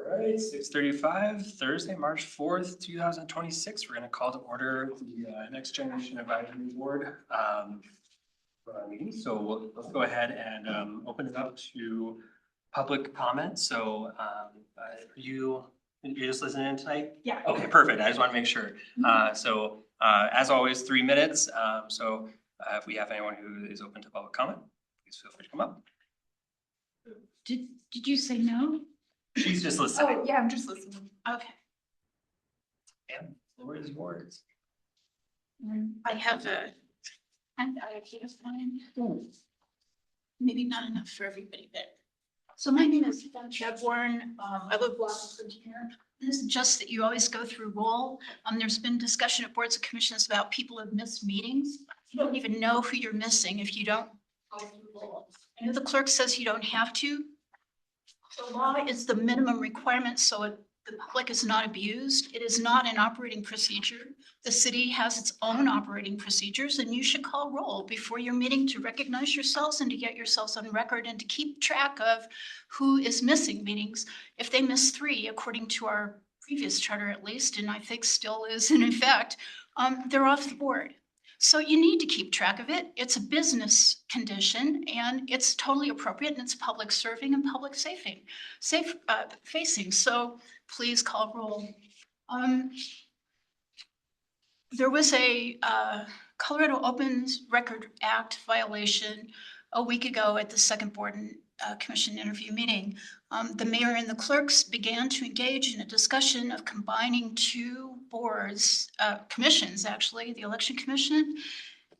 right, 6:35, Thursday, March 4th, 2026. We're going to call to order the Next Generation Advisory Board for our meeting. So let's go ahead and open it up to public comment. So you're just listening in tonight? Yeah. Okay, perfect. I just want to make sure. So as always, 3 minutes. So if we have anyone who is open to public comment, please feel free to come up. Did you say no? She's just listening. Oh, yeah, I'm just listening. Okay. And the floor is yours. I have a handout here of mine. Maybe not enough for everybody, but. So my name is Deb Warren. I live blocks from here. This is just that you always go through roll. There's been discussion at boards and commissions about people who have missed meetings. You don't even know who you're missing if you don't go through roll. I know the clerk says you don't have to. The law is the minimum requirement so the public is not abused. It is not an operating procedure. The city has its own operating procedures and you should call roll before your meeting to recognize yourselves and to get yourselves on record and to keep track of who is missing meetings. If they miss 3, according to our previous charter at least, and I think still is in effect, they're off the board. So you need to keep track of it. It's a business condition and it's totally appropriate and it's public serving and public facing. So please call roll. There was a Colorado Opens Record Act violation a week ago at the second board and commission interview meeting. The mayor and the clerks began to engage in a discussion of combining 2 boards, commissions actually, the election commission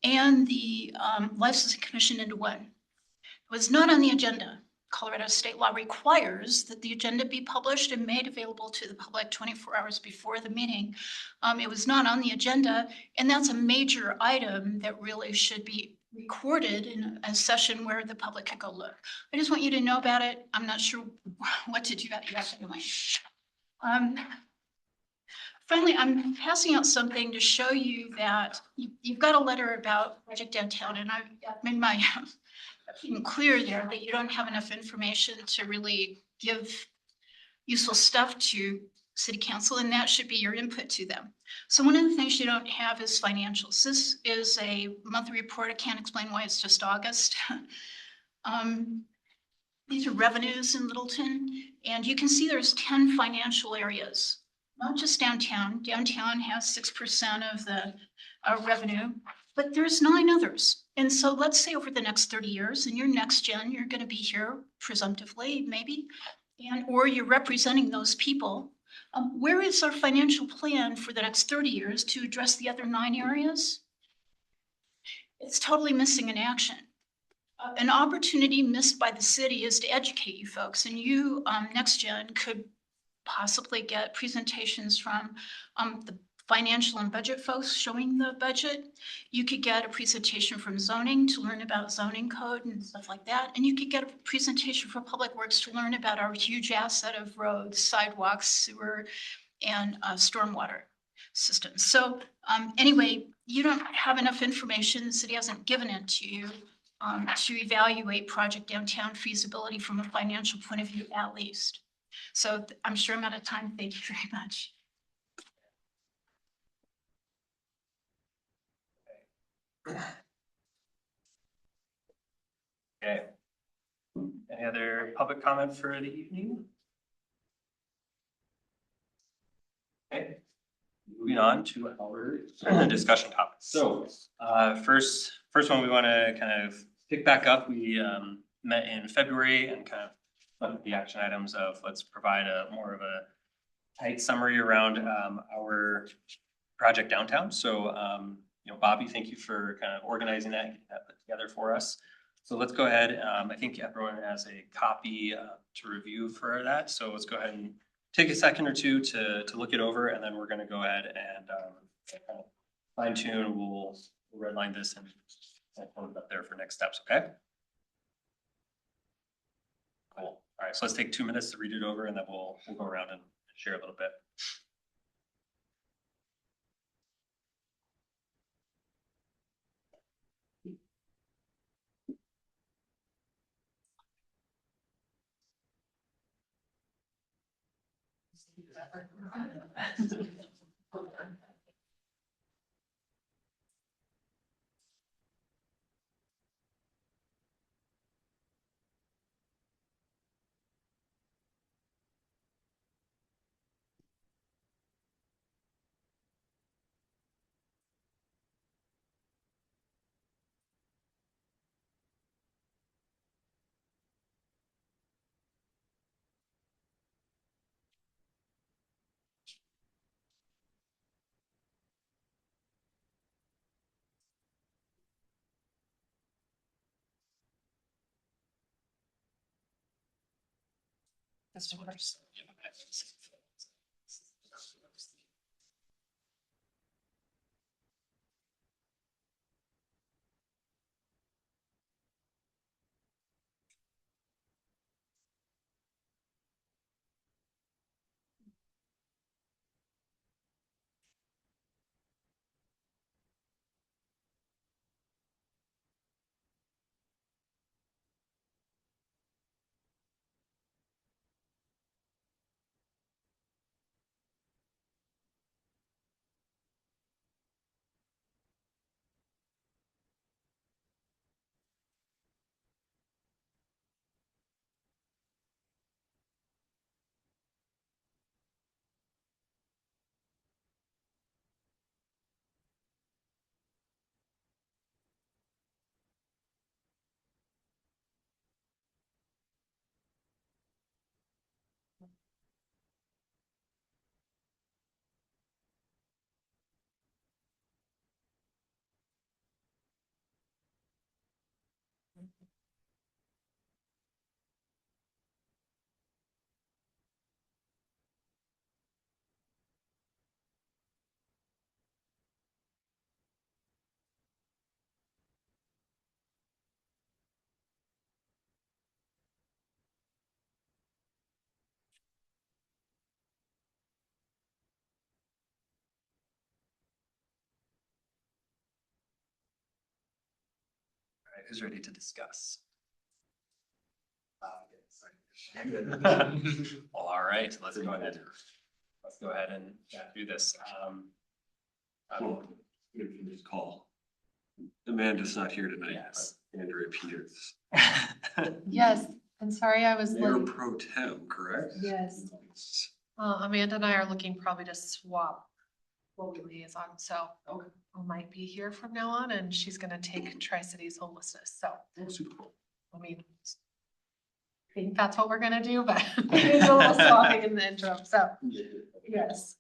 and the licensing commission into one. It was not on the agenda. Colorado state law requires that the agenda be published and made available to the public 24 hours before the meeting. It was not on the agenda, and that's a major item that really should be recorded in a session where the public could go look. I just want you to know about it. I'm not sure what to do about it anyway. Finally, I'm passing out something to show you that you've got a letter about Project Downtown, and I've made my clear there that you don't have enough information to really give useful stuff to city council, and that should be your input to them. So one of the things you don't have is financials. This is a monthly report. I can't explain why it's just August. These are revenues in Littleton, and you can see there's 10 financial areas, not just downtown. Downtown has 6% of the revenue, but there's 9 others. And so let's say over the next 30 years, in your next gen, you're going to be here presumptively, maybe, or you're representing those people. Where is our financial plan for the next 30 years to address the other 9 areas? It's totally missing in action. An opportunity missed by the city is to educate you folks, and you, next gen, could possibly get presentations from the financial and budget folks showing the budget. You could get a presentation from zoning to learn about zoning code and stuff like that. And you could get a presentation from Public Works to learn about our huge asset of roads, sidewalks, sewer, and stormwater systems. So anyway, you don't have enough information. The city hasn't given it to you to evaluate Project Downtown feasibility from a financial point of view, at least. So I'm sure I'm out of time. Thank you very much. Okay. Any other public comment for the evening? Okay. Moving on to our discussion topics. So first one we want to kind of pick back up. We met in February and kind of looked at the action items of let's provide a more of a tight summary around our project downtown. So Bobby, thank you for kind of organizing that and getting that put together for us. So let's go ahead. I think everyone has a copy to review for that. So let's go ahead and take a second or two to look it over, and then we're going to go ahead and kind of fine tune. We'll redline this and put it up there for next steps. Okay. Cool. All right. So let's take 2 minutes to read it over, and then we'll go around and share a little bit. This works. All right, who's ready to discuss? Well, all right, let's go ahead. Let's go ahead and chat through this. Well, if you just call. Amanda's not here tonight, Yes. but Andrea Peters. Yes, I'm sorry I was Mayor late. pro tem, correct? Yes. Amanda and I are looking probably to swap local liaison, so Okay. I might be here from now on and she's gonna take Tri-Cities homelessness, so, Oh, super cool. I mean, I think that's what we're gonna do, but there's a little swapping in the interim, so, yes.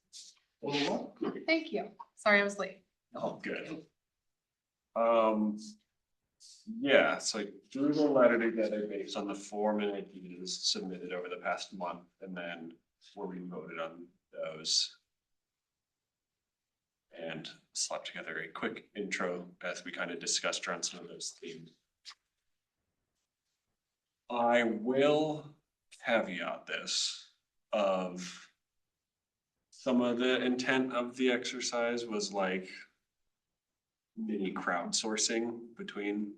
Well, Thank you. Sorry I was late. oh, good. Yeah, so I drew the letter together based on the form and ideas submitted over the past month, and then where we voted on those. And slapped together a quick intro as we kind of discussed around some of those themes. I will caveat this of some of the intent of the exercise was like mini crowdsourcing between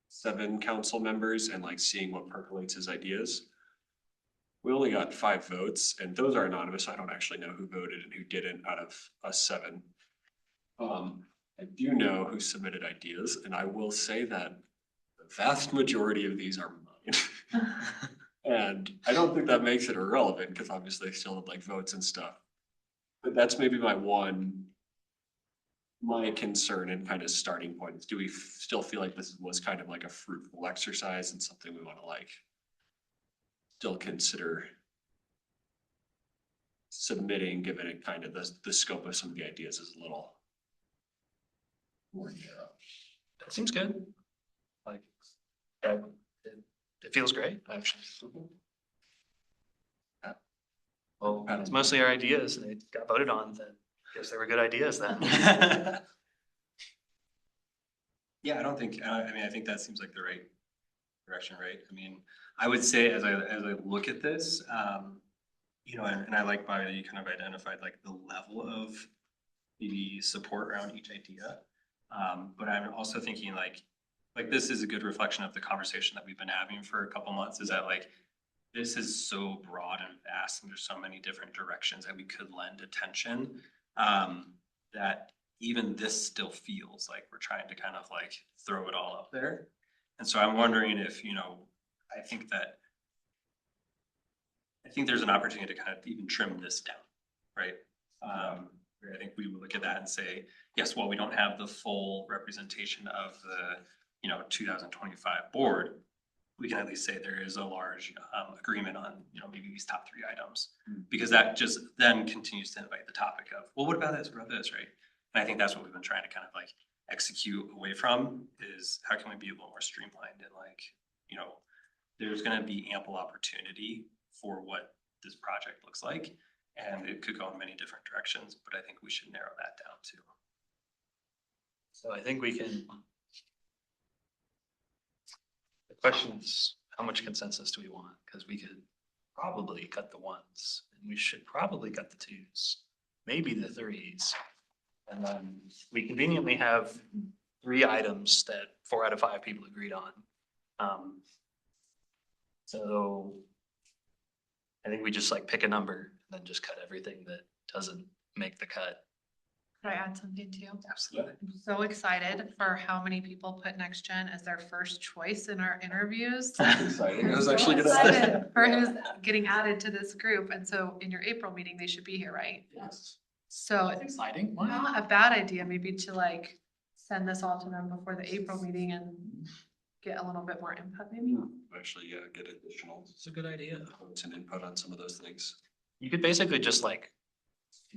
7 council members and like seeing what percolates as ideas. We only got 5 votes and those are anonymous. I don't actually know who voted and who didn't out of us 7. I do know who submitted ideas and I will say that the vast majority of these are mine. And I don't think that makes it irrelevant because obviously I still have like votes and stuff. But that's maybe my concern and kind of starting points. Do we still feel like this was kind of like a fruitful exercise and something we want to like still consider submitting, given it kind of the scope of some of the ideas is a little more narrow. That seems good. Like, it feels great, actually. Well, it's mostly our ideas and they got voted on, then I guess they were good ideas then. Yeah, I don't think, I mean, I think that seems like the right direction, right? I mean, I would say as I look at this, you know, and I like Bobby that you kind of identified like the level of maybe support around each idea. But I'm also thinking like this is a good reflection of the conversation that we've been having for a couple months, is that like this is so broad and vast and there's so many different directions that we could lend attention. That even this still feels like we're trying to kind of like throw it all up there. And so I'm wondering if, I think there's an opportunity to kind of even trim this down, right? Where I think we would look at that and say, yes, while we don't have the full representation of the, 2025 board, we can at least say there is a large agreement on, maybe these top 3 items. Because that just then continues to invite the topic of, well, what about this, right? And I think that's what we've been trying to kind of like execute away from is how can we be a little more streamlined and like, there's gonna be ample opportunity for what this project looks like. And it could go in many different directions, but I think we should narrow that down too. So I think we can. The question is, how much consensus do we want? Because we could probably cut the 1s and we should probably cut the 2s, maybe the 3s. And then we conveniently have 3 items that 4 out of 5 people agreed on. So I think we just like pick a number and then just cut everything that doesn't make the cut. Could I add something too? Absolutely. I'm so excited for how many people put next gen as their first choice in our interviews. That's exciting. I was I'm so actually gonna excited say. for who's getting added to this group. And so in your April meeting, they should be here, right? Yes. So That's exciting. Wow. not a bad idea, maybe to like send this all to them before the April meeting and get a little bit more input maybe. Actually, yeah, get additional It's a good idea. votes and input on some of those things. You could basically just like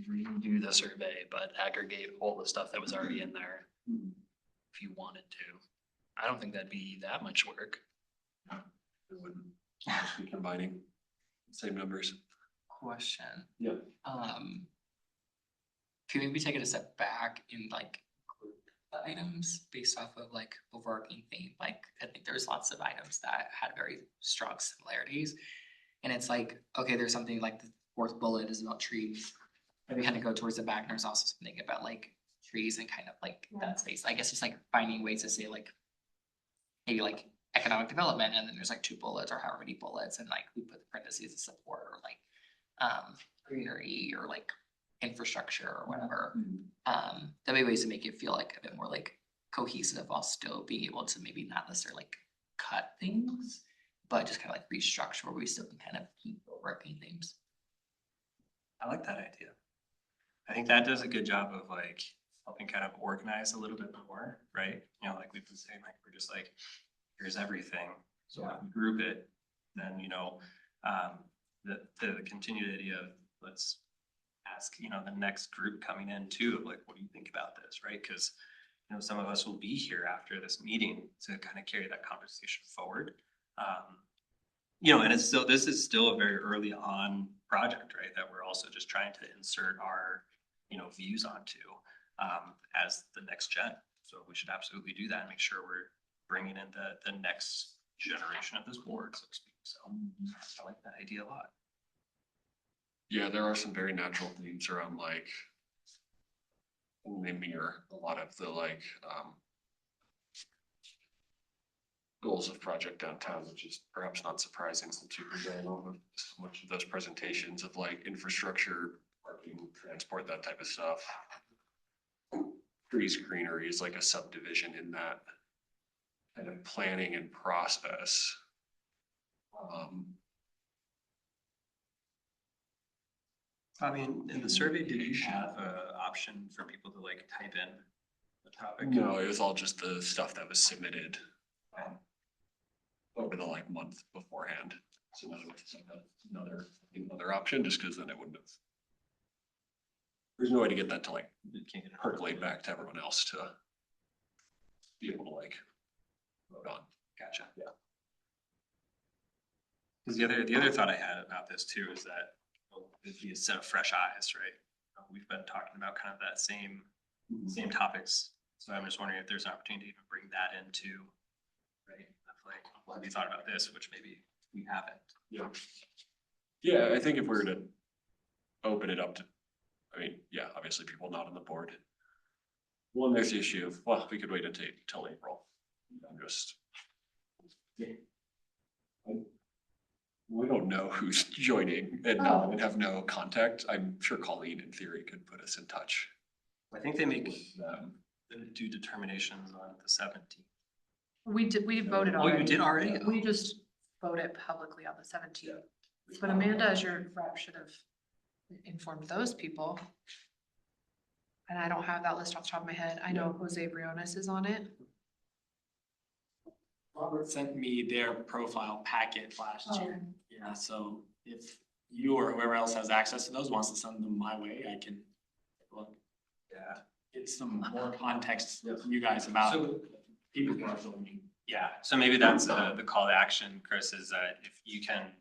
redo the survey, but aggregate all the stuff that was already in there if you wanted to. I don't think that'd be that much work. It wouldn't just be combining same numbers. Question. Yeah. Can we maybe take it a step back and like group the items based off of like overarching theme? Like, I think there's lots of items that had very strong similarities. And it's like, okay, there's something like the 4th bullet is about trees. Maybe kind of go towards the back and there's also something about like trees and kind of like that space. I guess it's like finding ways to say like, maybe like economic development and then there's like 2 bullets or however many bullets and like we put the parentheses of support or like greenery or like infrastructure or whatever. There'll be ways to make it feel like a bit more like cohesive while still being able to maybe not necessarily like cut things, but just kind of like restructure where we still can kind of keep overarching themes. I like that idea. I think that does a good job of like helping kind of organize a little bit more, right? Like we've been saying, like, we're just like, here's everything. So if we group it, then, the continued idea of let's ask, the next group coming in too, of like, what do you think about this, right? Because, some of us will be here after this meeting to kind of carry that conversation forward. And this is still a very early on project, right? That we're also just trying to insert our, views onto as the next gen. So we should absolutely do that and make sure we're bringing in the next generation of this board, so to speak. So I like that idea a lot. Yeah, there are some very natural themes around like, and they mirror a lot of the like, goals of Project Downtown, which is perhaps not surprising since you've been going over so much of those presentations of like infrastructure, parking, transport, that type of stuff. Trees, greenery is like a subdivision in that kind of planning and process. I mean, in the survey, did you have an option for people to like type in the topic? No, it was all just the stuff that was submitted over the like month beforehand. So that was another option, just because then it wouldn't have. There's no way to get that to like percolate back to everyone else to be able to like vote on. Gotcha. Yeah. Because the other thought I had about this too is that it'd be a set of fresh eyes, right? We've been talking about kind of that same topics. So I'm just wondering if there's an opportunity to even bring that into, right? Like, well, have you thought about this, which maybe we haven't. Yeah. Yeah, I think if we were to open it up to, I mean, yeah, obviously people not on the board. One, there's the issue of, well, we could wait until April. I'm just. Yeah. We don't know who's joining and and have no contact. I'm sure Colleen in theory could put us in touch. I think they make do determinations on the 17th. We voted Oh, already. you did already? We just voted publicly on the 17th. But Amanda, as your rep, should have informed those people. And I don't have that list off the top of my head. I know Jose Briones is on it. Robert sent me their profile packet last Oh. year. Yeah, so if you or whoever else has access to those wants to send them my way, I can look, Yeah. get some more context from you guys about So, people who are filming. yeah, so maybe that's the call to action, Chris, is that if you can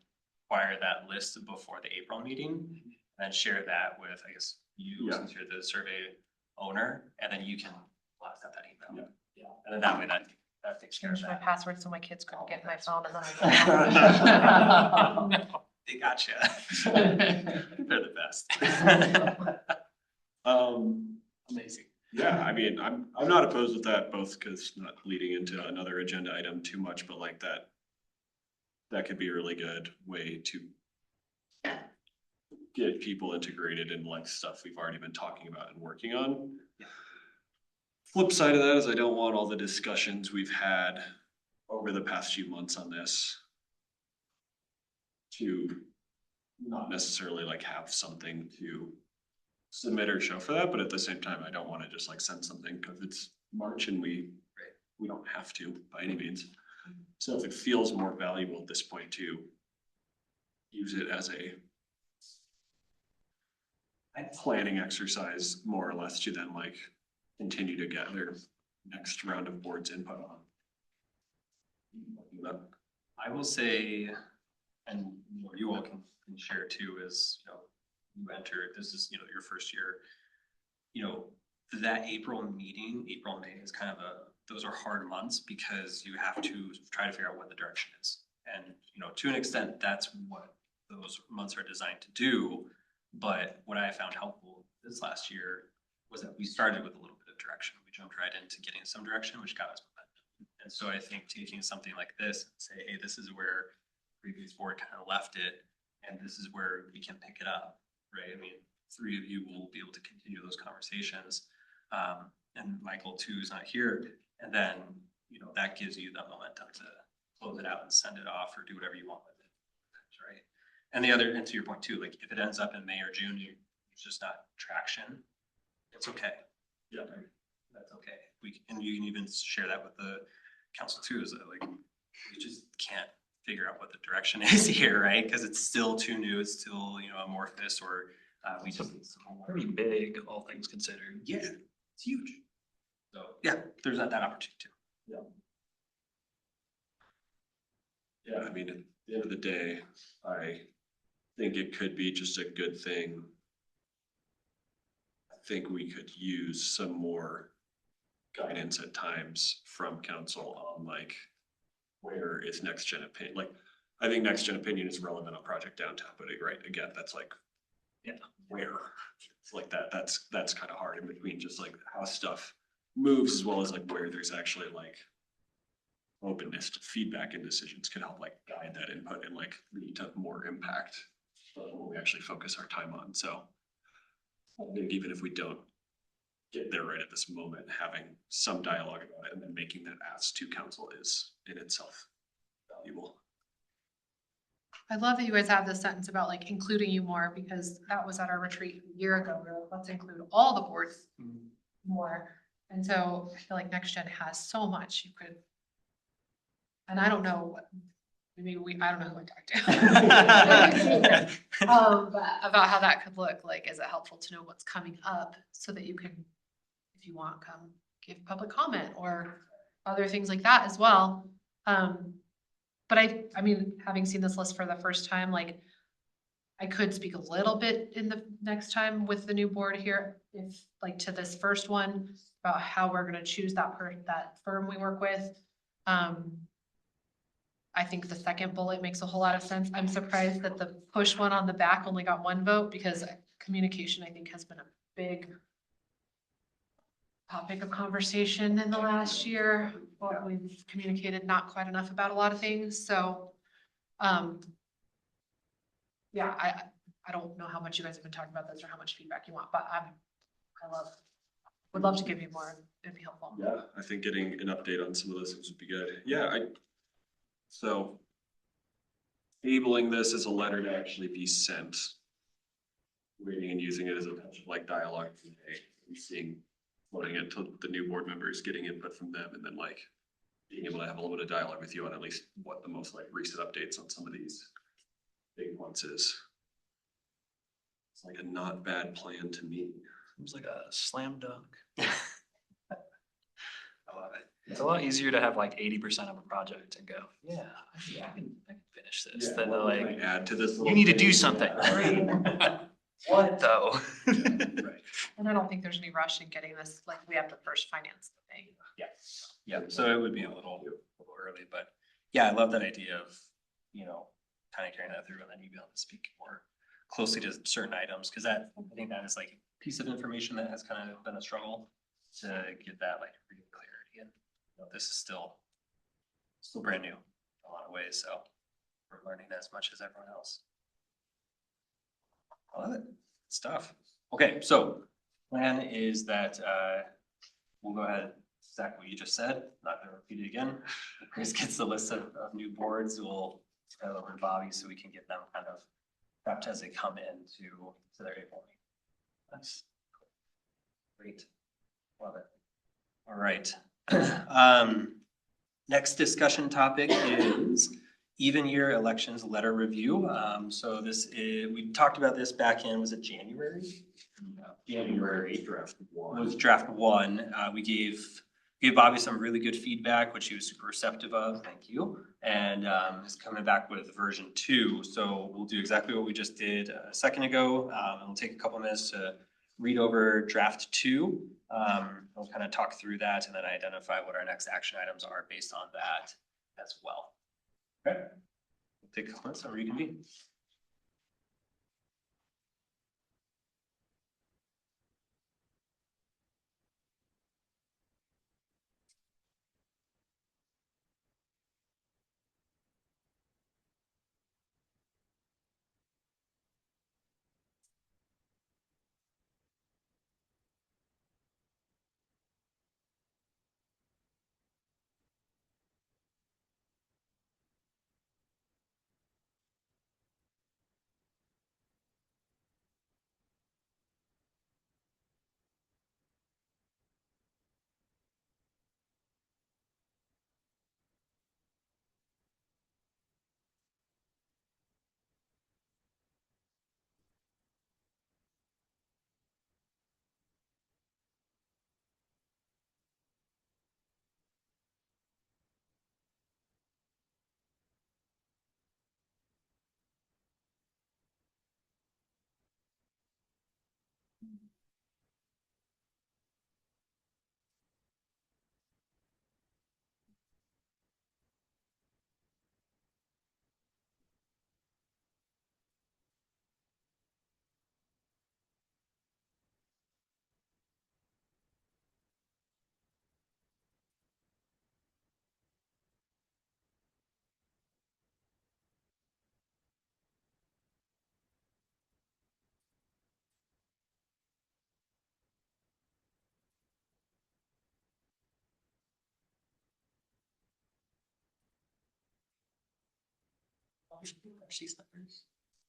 acquire that list before the April meeting, then share that with, I guess, you, Yeah. since you're the survey owner, and then you can blast out that email. Yeah. And then that way that takes care of Changed my that. password so my kids couldn't get my phone and then I. They gotcha. They're the best. Amazing. Yeah, I mean, I'm not opposed with that, both because not leading into another agenda item too much, but like that could be a really good way to get people integrated in like stuff we've already been talking about and working on. Flip side of that is I don't want all the discussions we've had over the past few months on this to not necessarily like have something to submit or show for that, but at the same time, I don't want to just like send something because it's March and we don't have to by any means. So if it feels more valuable at this point to use it as a planning exercise, more or less, to then like continue to get their next round of boards input on. I will say, and you all can share too, is, you entered, this is, your first year. That April meeting, April, May is kind of those are hard months because you have to try to figure out what the direction is. And, to an extent, that's what those months are designed to do. But what I found helpful this last year was that we started with a little bit of direction. We jumped right into getting some direction, which got us momentum. And so I think taking something like this and say, hey, this is where previous board kind of left it, and this is where we can pick it up, right? I mean, three of you will be able to continue those conversations. And Michael too is not here. And then, that gives you the momentum to close it out and send it off or do whatever you want with it, right? And to your point too, like if it ends up in May or June, it's just not traction, it's okay. Yeah. That's okay. And you can even share that with the council too, is that like, we just can't figure out what the direction is here, right? Because it's still too new, it's still, amorphous, or we just need some more. Pretty big, all things considered. Yeah, it's huge. So, yeah, there's that opportunity too. Yeah, I mean, at the end of the day, I think it could be just a good thing. I think we could use some more guidance at times from council on like, where is next gen opinion? Like, I think next gen opinion is relevant on Project Downtown, but right, again, that's like, where? It's like that's kind of hard in between, just like how stuff moves as well as like where there's actually like openness to feedback and decisions can help like guide that input and like lead to more impact when we actually focus our time on. So I think even if we don't get there right at this moment, having some dialogue about it and then making that ask to council is in itself valuable. I love that you guys have this sentence about like including you more, because that was at our retreat a year ago. We were like, let's include all the boards more. And so I feel like Next Gen has so much you could. And I don't know what, I don't know who I talked to. But about how that could look like, is it helpful to know what's coming up so that you can, if you want, come give public comment or other things like that as well. But I mean, having seen this list for the first time, like I could speak a little bit in the next time with the new board here, if like to this first one about how we're gonna choose that firm we work with. I think the second bullet makes a whole lot of sense. I'm surprised that the push one on the back only got one vote, because communication, I think, has been a big topic of conversation in the last year. Well, we've communicated not quite enough about a lot of things, so yeah, I don't know how much you guys have been talking about this or how much feedback you want, but would love to give you more, it'd be helpful. Yeah, I think getting an update on some of those things would be good. Yeah, so tabling this as a letter to actually be sent. Reading and using it as a touch of like dialogue today, and seeing, floating it to the new board members, getting input from them, and then like being able to have a little bit of dialogue with you on at least what the most like recent updates on some of these big ones is. It's like a not bad plan to me. Seems like a slam dunk. I love it. It's a lot easier to have like 80% of a project and go, yeah, I can finish this, than to like, Add to this. you need to do something. What though? Right. And I don't think there's any rush in getting this, like, we have to first finance the thing. Yeah, so it would be a little early, but yeah, I love that idea of, kind of carrying that through and then you be able to speak more closely to certain items, because I think that is like a piece of information that has kind of been a struggle to get that like real clarity, and this is still brand new in a lot of ways, so we're learning as much as everyone else. I love it. Stuff. Okay, so plan is that we'll go ahead, Zach, what you just said, not gonna repeat it again. Chris gets the list of new boards, we'll send it over to Bobby so we can get them kind of prepped as they come in to their April meeting. That's great. Love it. All right. Next discussion topic is even year elections letter review. So this is, we talked about this back in, was it January? January Draft was draft one. We gave Bobby some really good feedback, which he was super receptive of. Thank you. And is coming back with version 2. So we'll do exactly what we just did a second ago. And we'll take a couple minutes to read over draft 2. We'll kind of talk through that and then identify what our next action items are based on that as well. Okay. We'll take a couple minutes and reconvene.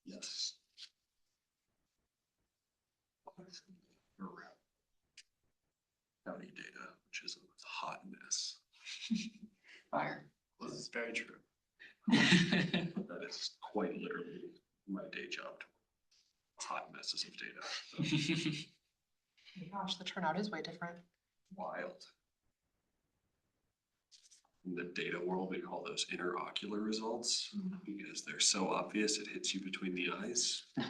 Yes. County data, which is a hot mess. Fire. This is very true. That is quite literally my day job. Hot messes of data. Oh my gosh, the turnout is way different. Wild. In the data world, we call those interocular results because they're so obvious it hits you between the eyes. I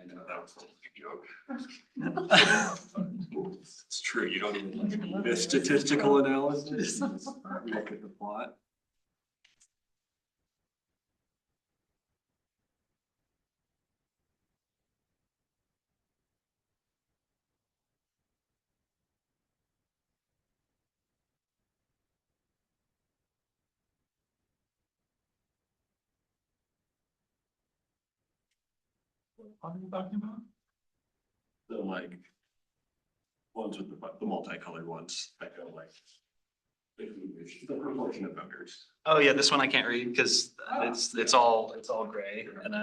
know that was a joke. It's true, you don't even like the statistical analysis. Look at the plot. What are you talking about? The like ones with the multicolored ones that go like the proportion of voters. Oh, yeah, this one I can't read because it's all gray and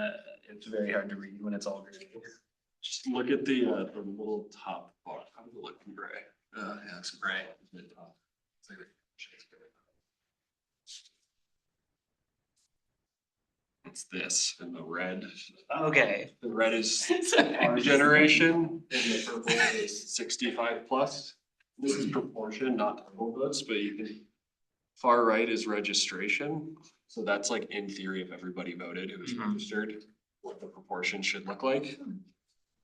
it's very hard to read when it's all gray. Just look at the little top bar. How does it look in gray? Yeah, it's gray. It's like it's this and the red. Okay. The red is our generation and the purple is 65 plus. This is proportion, not total votes, but you can, far right is registration. So that's like in theory, if everybody voted who was Mhm. registered, what the proportion should look like.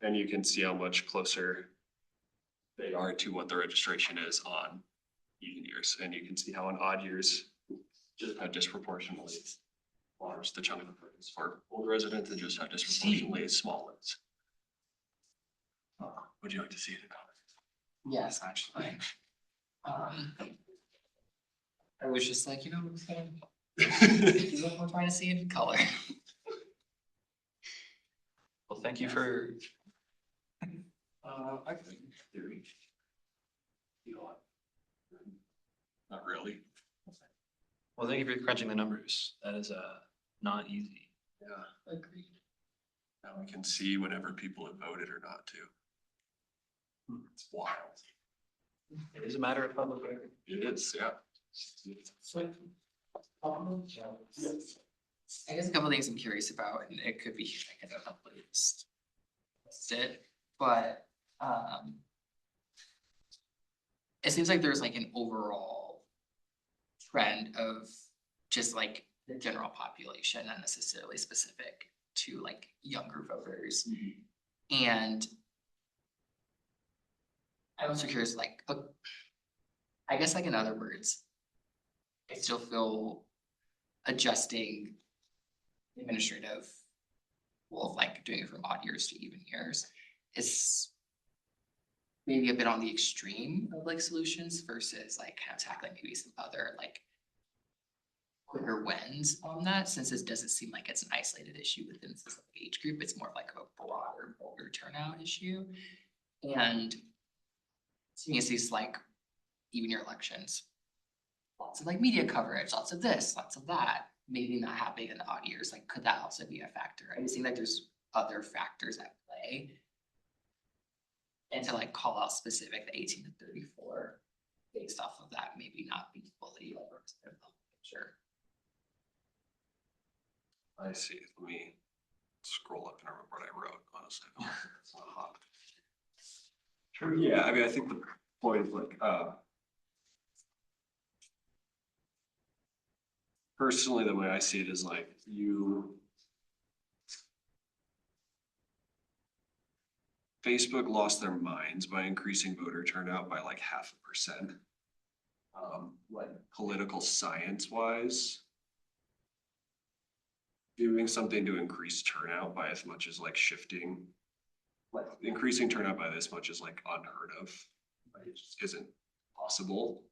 And you can see how much closer they are to what the registration is on even years. And you can see how in odd years, just how disproportionately large the chunk of the vote is for old residents and just how disproportionately small it is. Would you like to see it in color? Yes, actually. I was just like, you know, I'm trying to see it in color. Well, thank you for, I think in theory. You know what? Not really. well, thank you for crunching the numbers. That is not easy. Yeah, Agreed. now we can see whenever people have voted or not too. It's wild. It is a matter of public record. It is, yeah. I guess a couple things I'm curious about, and it could be, I don't know, it's it, but, it seems like there's like an overall trend of just like the general population, not necessarily specific to like younger voters. And I'm also curious, like, I guess like in other words, I still feel adjusting administrative, well, like doing it from odd years to even years is maybe a bit on the extreme of like solutions versus like kind of tackling maybe some other like quicker wins on that, since it doesn't seem like it's an isolated issue within this age group. It's more of like a broader voter turnout issue. And seeing as these like even your elections, lots of like media coverage, lots of this, lots of that, maybe not happening in the odd years, like could that also be a factor? I just think like there's other factors at play. And to like call out specific, the 18 to 34, based off of that, maybe not be fully like representative of the whole picture. I see. Let me scroll up and remember what I wrote, honestly. It's not hot. True, yeah, I mean, I think the point is like, personally, the way I see it is like Facebook lost their minds by increasing voter turnout by like 0.5%. Like political science wise, doing something to increase turnout by as much as like shifting, like increasing turnout by this much is like unheard of. Like, it just isn't possible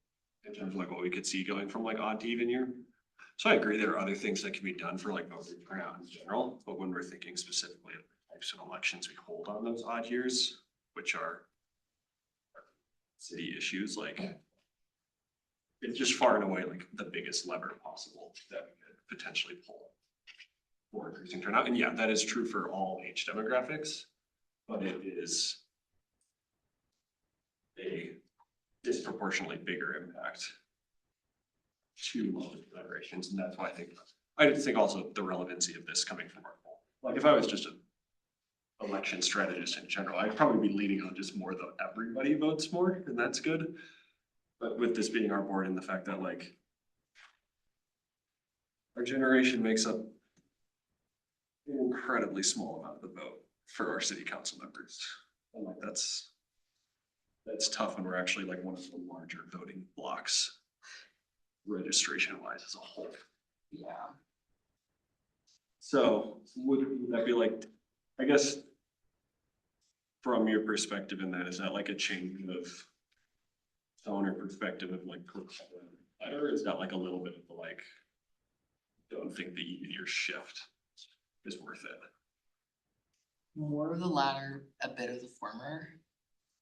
in terms of like what we could see going from like odd to even year. So I agree there are other things that can be done for like voter turnout in general, but when we're thinking specifically of the types of elections we hold on those odd years, which are city issues, like it's just far and away like the biggest lever possible that we could potentially pull for increasing turnout. And yeah, that is true for all age demographics, but it is a disproportionately bigger impact to multiple generations. And that's why I think also the relevancy of this coming from our poll. Like if I was just an election strategist in general, I'd probably be leaning on just more the everybody votes more, and that's good. But with this being our board and the fact that like our generation makes up an incredibly small amount of the vote for our city council members. And like that's tough when we're actually like one of the larger voting blocks registration wise as a whole. Yeah. So would that be like, I guess from your perspective in that, is that like a change of tone or perspective of like, or is that like a little bit of the like, don't think the even year shift is worth it? more of the latter, a bit of the former.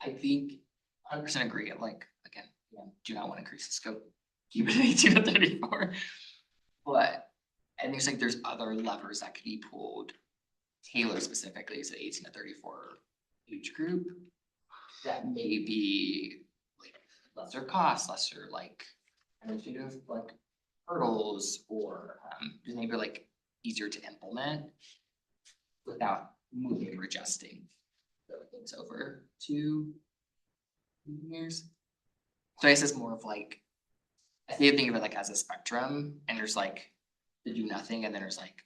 I think 100% agree, like, again, do not want to increase the scope, keep it at 18 to 34. But, and there's other levers that could be pulled, tailored specifically to the 18 to 34 age group, that may be like lesser cost, lesser like administrative like hurdles, or just maybe like easier to implement without moving or adjusting things over to years. So I guess it's more of like, I think of it like as a spectrum, and there's like the do nothing, and then there's like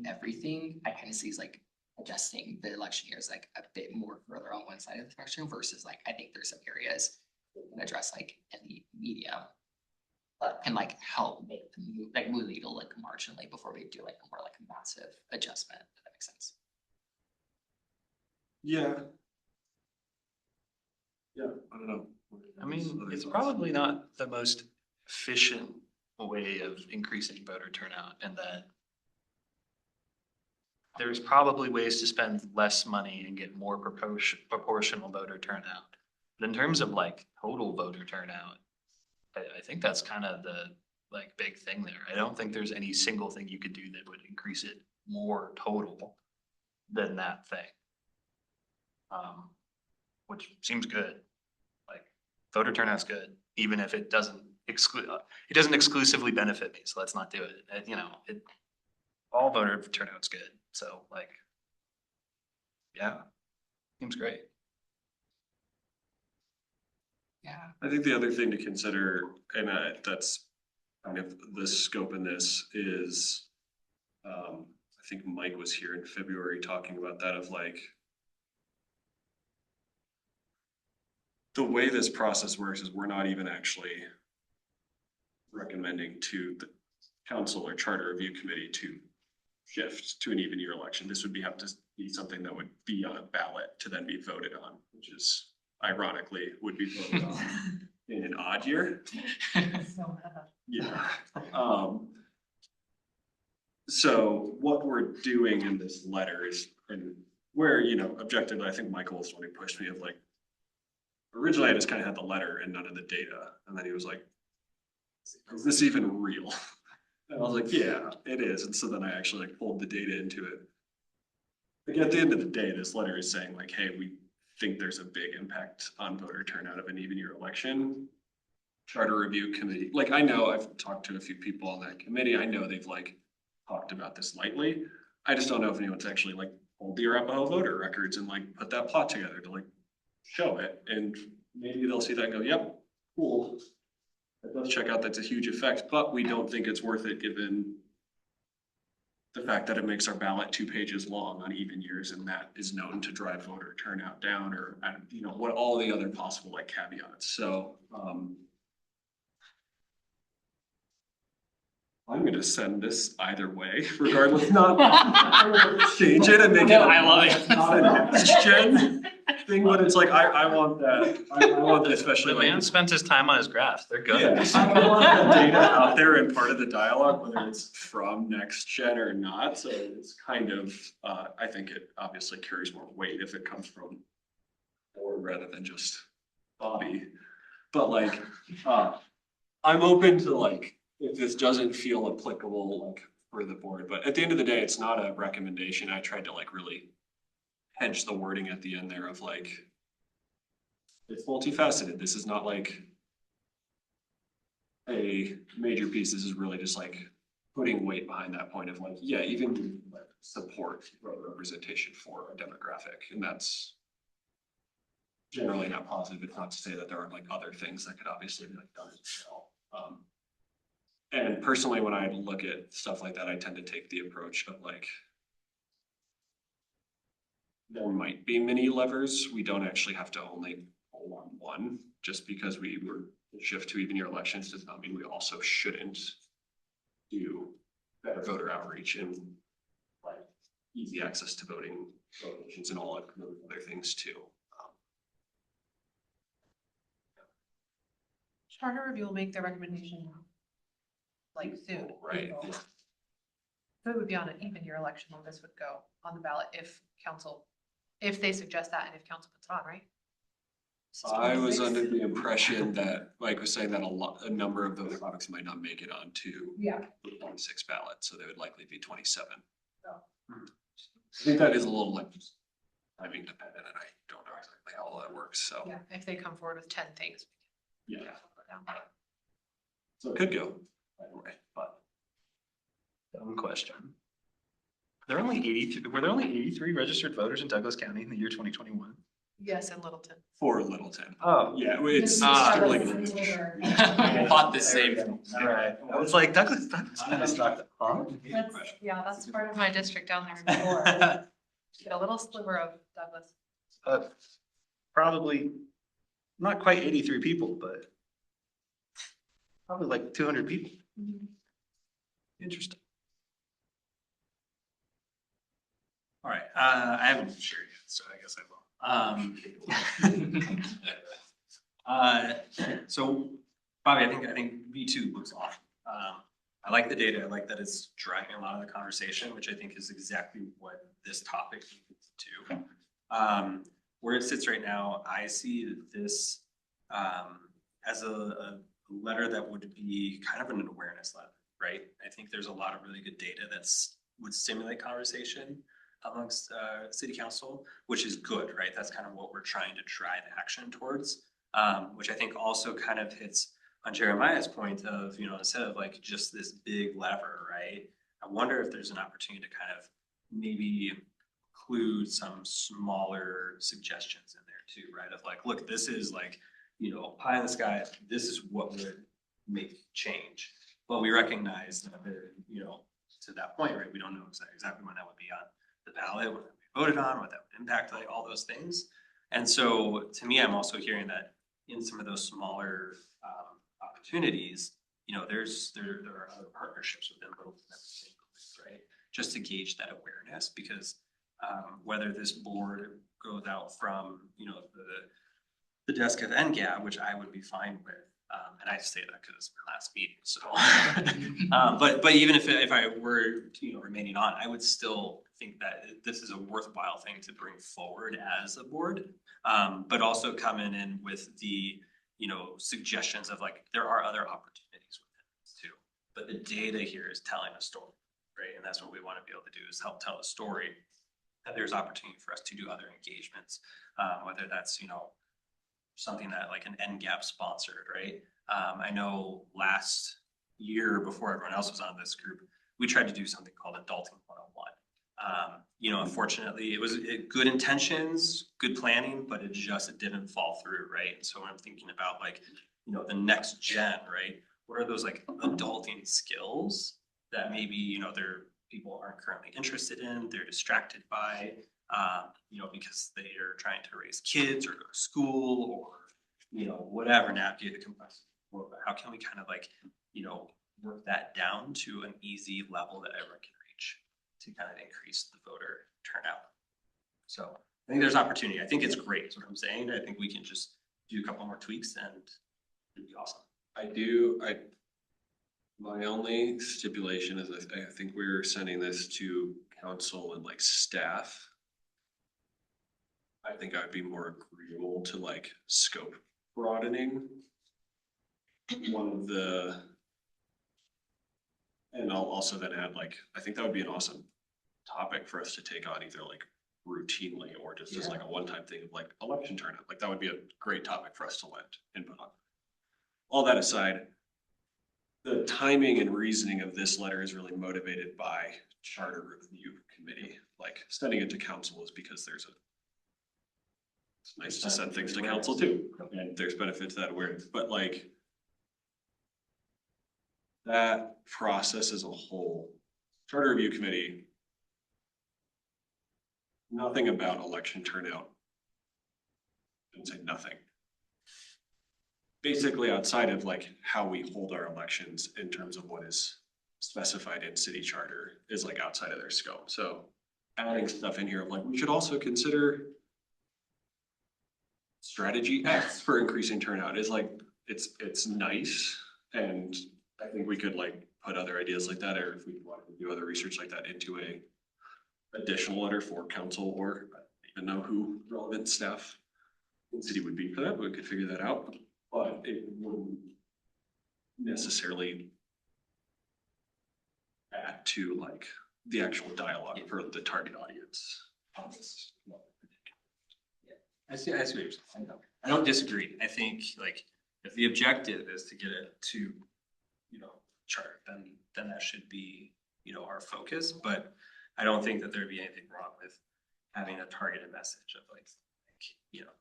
everything. I kind of see as like adjusting the election years like a bit more further on one side of the spectrum versus like, I think there's some areas we can address like in the medium, but can like help make the move, like move the needle like marginally before we do like a more like massive adjustment, if that makes sense. Yeah. Yeah, I don't know. I mean, Other it's thoughts? probably not the most efficient way of increasing voter turnout, and that there's probably ways to spend less money and get more proportional voter turnout. But in terms of like total voter turnout, I think that's kind of the like big thing there. I don't think there's any single thing you could do that would increase it more total than that thing. Which seems good. Like voter turnout's good, even if it doesn't exclusively benefit me, so let's not do it. All voter turnout's good, so like, yeah, seems great. Yeah. I think the other thing to consider, and that's kind of the scope in this, is I think Mike was here in February talking about that, of like the way this process works is we're not even actually recommending to the council or charter review committee to shift to an even year election. This would have to be something that would be on a ballot to then be voted on, which is ironically would be voted on in an odd year. Yeah. So what we're doing in this letter is, and where, objectively, I think Michael was the one who pushed me of like, originally I just kind of had the letter and none of the data. And then he was like, is this even real? And I was like, yeah, it is. And so then I actually like pulled the data into it. Like at the end of the day, this letter is saying like, hey, we think there's a big impact on voter turnout of an even year election. Charter review committee, like I know I've talked to a few people on that committee. I know they've like talked about this lightly. I just don't know if anyone's actually like pulled the Arapahoe voter records and like put that plot together to like show it. And maybe they'll see that and go, yep, cool. Let's check out, that's a huge effect, but we don't think it's worth it given the fact that it makes our ballot 2 pages long on even years, and that is known to drive voter turnout down, or what all the other possible like caveats. So I'm gonna send this either way, regardless, not change it and make No, it. I love it. Not an next gen thing, but it's like, I want that, I want that, especially The like. man spent his time on his graphs, they're good. Yeah, I want the data out there and part of the dialogue, whether it's from next gen or not, so it's kind of, I think it obviously carries more weight if it comes from board rather than just Bobby. But like, I'm open to like, if this doesn't feel applicable like for the board, but at the end of the day, it's not a recommendation. I tried to like really hedge the wording at the end there of like, it's multifaceted. This is not like a major piece. This is really just like putting weight behind that point of like, yeah, even like support representation for a demographic. And that's generally not positive. It's not to say that there aren't like other things that could obviously be like done as well. And personally, when I look at stuff like that, I tend to take the approach of like, there might be many levers. We don't actually have to only pull on one. Just because we were shift to even year elections does not mean we also shouldn't do better voter outreach and like easy access to voting locations and all of those other things too. Charter review will make their recommendation like soon. Right. So it would be on an even year election when this would go on the ballot if council if they suggest that and if council puts it on, right? I was under the impression that Mike was saying that a number of those topics might not make it onto Yeah. the 26 ballot, so they would likely be 27. Oh. I think that is a little like timing dependent, and I don't know exactly how all that works, so. Yeah, if they come forward with 10 things. Yeah, Yeah. so it could go either way, but. Dumb question. Were there only 83 registered voters in Douglas County in the year 2021? Yes, in Littleton. For Littleton. Oh. Yeah, it's Ah. sterling. Thought the same. Right. I was like, Douglas kind of stuck, huh? That's part of my district down there before. Get a little sliver of Douglas. Probably not quite 83 people, but probably like 200 people. Interesting. All right, I haven't shared yet, so I guess I will. So Bobby, I think V2 looks awesome. I like the data. I like that it's driving a lot of the conversation, which I think is exactly what this topic needs to do. Where it sits right now, I see this as a letter that would be kind of an awareness letter, right? I think there's a lot of really good data would stimulate conversation amongst city council, which is good, right? That's kind of what we're trying to drive action towards, which I think also kind of hits on Jeremiah's point of, instead of like just this big lever, right? I wonder if there's an opportunity to kind of maybe include some smaller suggestions in there too, right? Of like, look, this is like, pie in the sky, this is what would make change. But we recognize that, to that point, right? We don't know exactly when that would be on the ballot, what that would be voted on, what that would impact, like all those things. And so to me, I'm also hearing that in some of those smaller opportunities, there are other partnerships within Littleton that we can include, right? Just to gauge that awareness, because whether this board goes out from, the desk of NGAB, which I would be fine with, and I say that because it's my last meeting, so. But even if I were, remaining on, I would still think that this is a worthwhile thing to bring forward as a board. But also coming in with the, suggestions of like, there are other opportunities within this too. But the data here is telling a story, right? And that's what we want to be able to do, is help tell a story that there's opportunity for us to do other engagements, whether that's, something that like an NGAP sponsored, right? I know last year, before everyone else was on this group, we tried to do something called Adulting 101. Unfortunately, it was good intentions, good planning, but it didn't fall through, right? And so when I'm thinking about like, the next gen, right? What are those like adulting skills that maybe, people aren't currently interested in, they're distracted by, because they are trying to raise kids or go to school or, whatever, navigate the complexity. How can we kind of like, work that down to an easy level that everyone can reach to kind of increase the voter turnout? So I think there's opportunity. I think it's great, is what I'm saying. I think we can just do a couple more tweaks and it'd be awesome. My only stipulation is I think we're sending this to council and like staff. I think I'd be more agreeable to like scope broadening. And I'll also then add like, I think that would be an awesome topic for us to take on either like routinely or just as like a one-time thing of like election turnout. Like that would be a great topic for us to lend input on. All that aside, the timing and reasoning of this letter is really motivated by charter review committee. Like sending it to council is because it's nice to send things to council too. And there's benefit to that awareness, but like that process as a whole, charter review committee, nothing about election turnout. I didn't say nothing. Basically outside of like how we hold our elections in terms of what is specified in city charter is like outside of their scope. So adding stuff in here of like, we should also consider strategy X for increasing turnout is like, it's nice. And I think we could like put other ideas like that, or if we wanted to do other research like that into a additional letter for council or even know who relevant staff in the city would be for that, but we could figure that out. But it wouldn't necessarily add to like the actual dialogue for the target audience on this. I see what you're saying. I don't disagree. I think like if the objective is to get it to, you know, chart, then that should be, you know, our focus. But I don't think that there'd be anything wrong with having a targeted message of like, you know,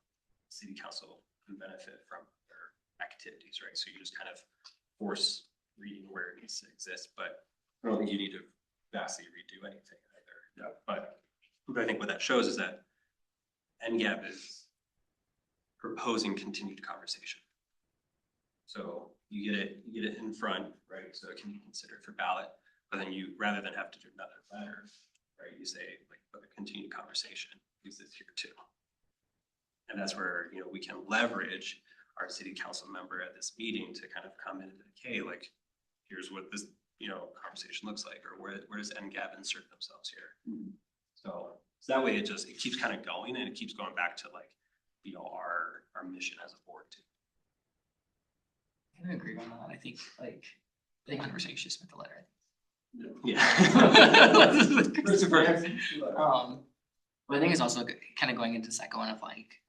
city council can benefit from their activities, right? So you just kind of force reading where it needs to exist, but I don't think you need to vastly redo anything either. Yeah. But I think what that shows is that NGAP is proposing continued conversation. So you get it in front, right? So it can be considered for ballot, but then you, rather than have to do another letter, right? You say like, but a continued conversation is this here too. And that's where, you know, we can leverage our city council member at this meeting to kind of come in and okay, like, here's what this, you know, conversation looks like, or where does NGAP insert themselves here? So that way it keeps kind of going and it keeps going back to like, you know, our mission as a board too. I can agree on that. I think like, the conversation should submit the letter. Yeah. But I think it's also kind of going into the second one of like,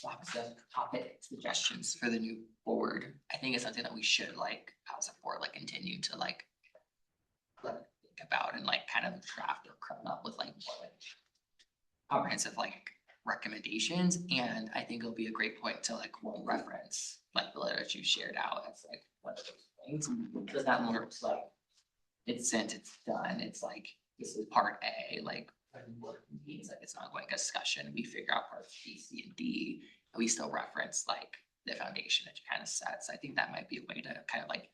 lots of topic suggestions for the new board. I think it's something that we should like, as a board, like continue to like think about and like kind of draft or come up with like more like comprehensive like recommendations. And I think it'll be a great point to like one reference like the letter that you shared out as like one of those things. Because that more it's like it's sent, it's done. It's like this is part A, like means like it's an ongoing discussion. We figure out parts B, C, and D, and we still reference like the foundation that you kind of set. So I think that might be a way to kind of like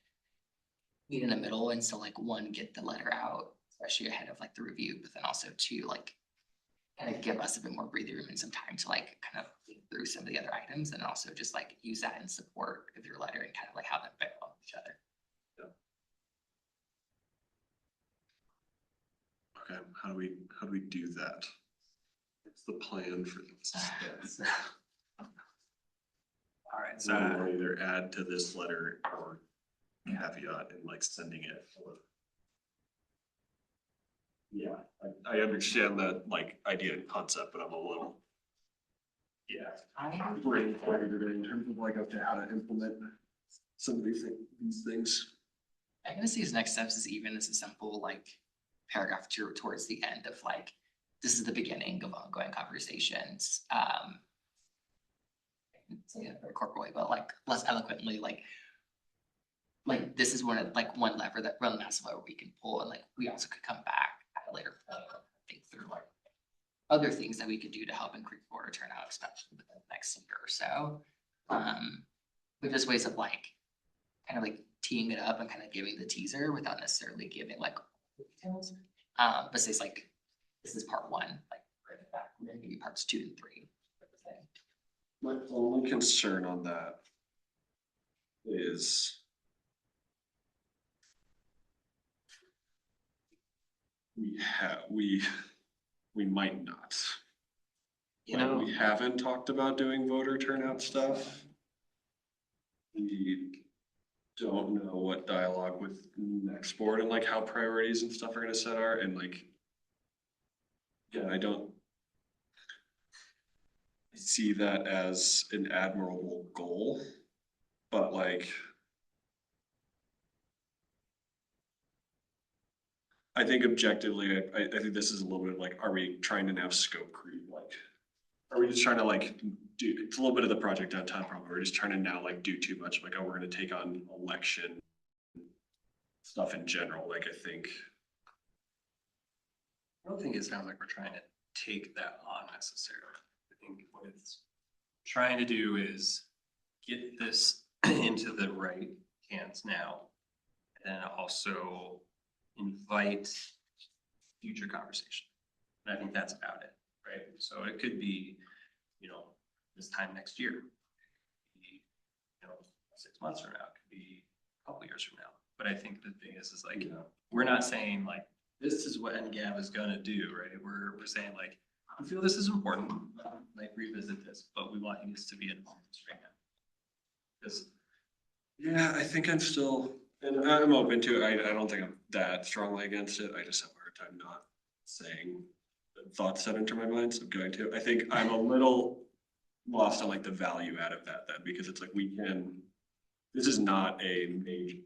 meet in the middle and so like one, get the letter out, especially ahead of like the review, but then also two, like kind of give us a bit more breathing room and some time to like kind of think through some of the other items and also just like use that in support of your letter and kind of like have them back on each other. Okay, how do we do that? What's the plan for this? All right, So we'll either add to this letter or caveat and like sending it. Yeah, I understand that like idea and concept, but I'm a little. Yeah. Brain tired today in terms of like okay, how to implement some of these things. I'm gonna see his next steps is even as a simple like paragraph towards the end of like, this is the beginning of ongoing conversations. Say it very corporally, but like less eloquently, like this is one lever that really massive lever we can pull, and like we also could come back at a later point and think through like other things that we could do to help increase voter turnout, especially within the next year or so. But just ways of like kind of like teeing it up and kind of giving the teaser without necessarily giving like details. But say it's like this is part one, like bring it back, we're gonna give you parts 2 and 3. My only concern on that is we might not. You Like, know, we haven't talked about doing voter turnout stuff. We don't know what dialogue with next board and like how priorities and stuff are gonna set are and like. Yeah, I don't see that as an admirable goal, but like. I think objectively, I think this is a little bit like, are we trying to now scope creep? Like, are we just trying to like do, it's a little bit of the project downtown problem. We're just trying to now like do too much. Like, oh, we're gonna take on election stuff in general. Like, I think. I don't think it sounds like we're trying to take that on necessarily. I think what it's trying to do is get this into the right hands now. And then also invite future conversation. And I think that's about it, right? So it could be, you know, this time next year. It could be, you know, 6 months from now, it could be a couple years from now. But I think the thing is like, we're not saying like, this is what NGAB is gonna do, right? We're saying like, we feel this is important, like revisit this, but we want you to be involved right now. Because Yeah, I think I'm still, and I'm open to it. I don't think I'm that strongly against it. I just have a hard time not saying the thoughts that enter my mind, so I'm going to. I think I'm a little lost on like the value out of that then, because it's like this is not a major,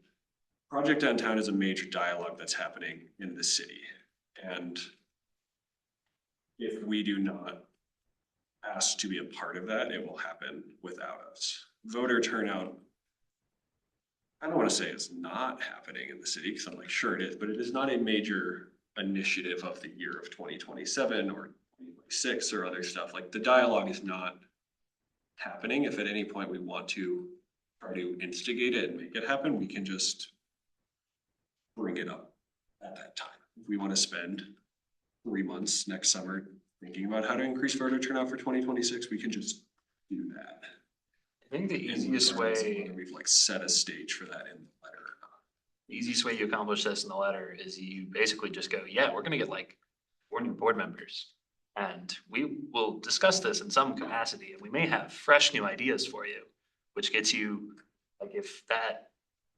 Project Downtown is a major dialogue that's happening in the city. And if we do not ask to be a part of that, it will happen without us. Voter turnout, I don't want to say it's not happening in the city, because I'm like, sure it is, but it is not a major initiative of the year of 2027 or 2026 or other stuff. Like the dialogue is not happening. If at any point we want to try to instigate it and make it happen, we can just bring it up at that time. If we want to spend 3 months next summer thinking about how to increase voter turnout for 2026, we can just do that. I think the And easiest regardless of way, whether we've like set a stage for that in the letter or not. the easiest way you accomplish this in the letter is you basically just go, yeah, we're gonna get like 4 new board members. And we will discuss this in some capacity, and we may have fresh new ideas for you, which gets you, like, if that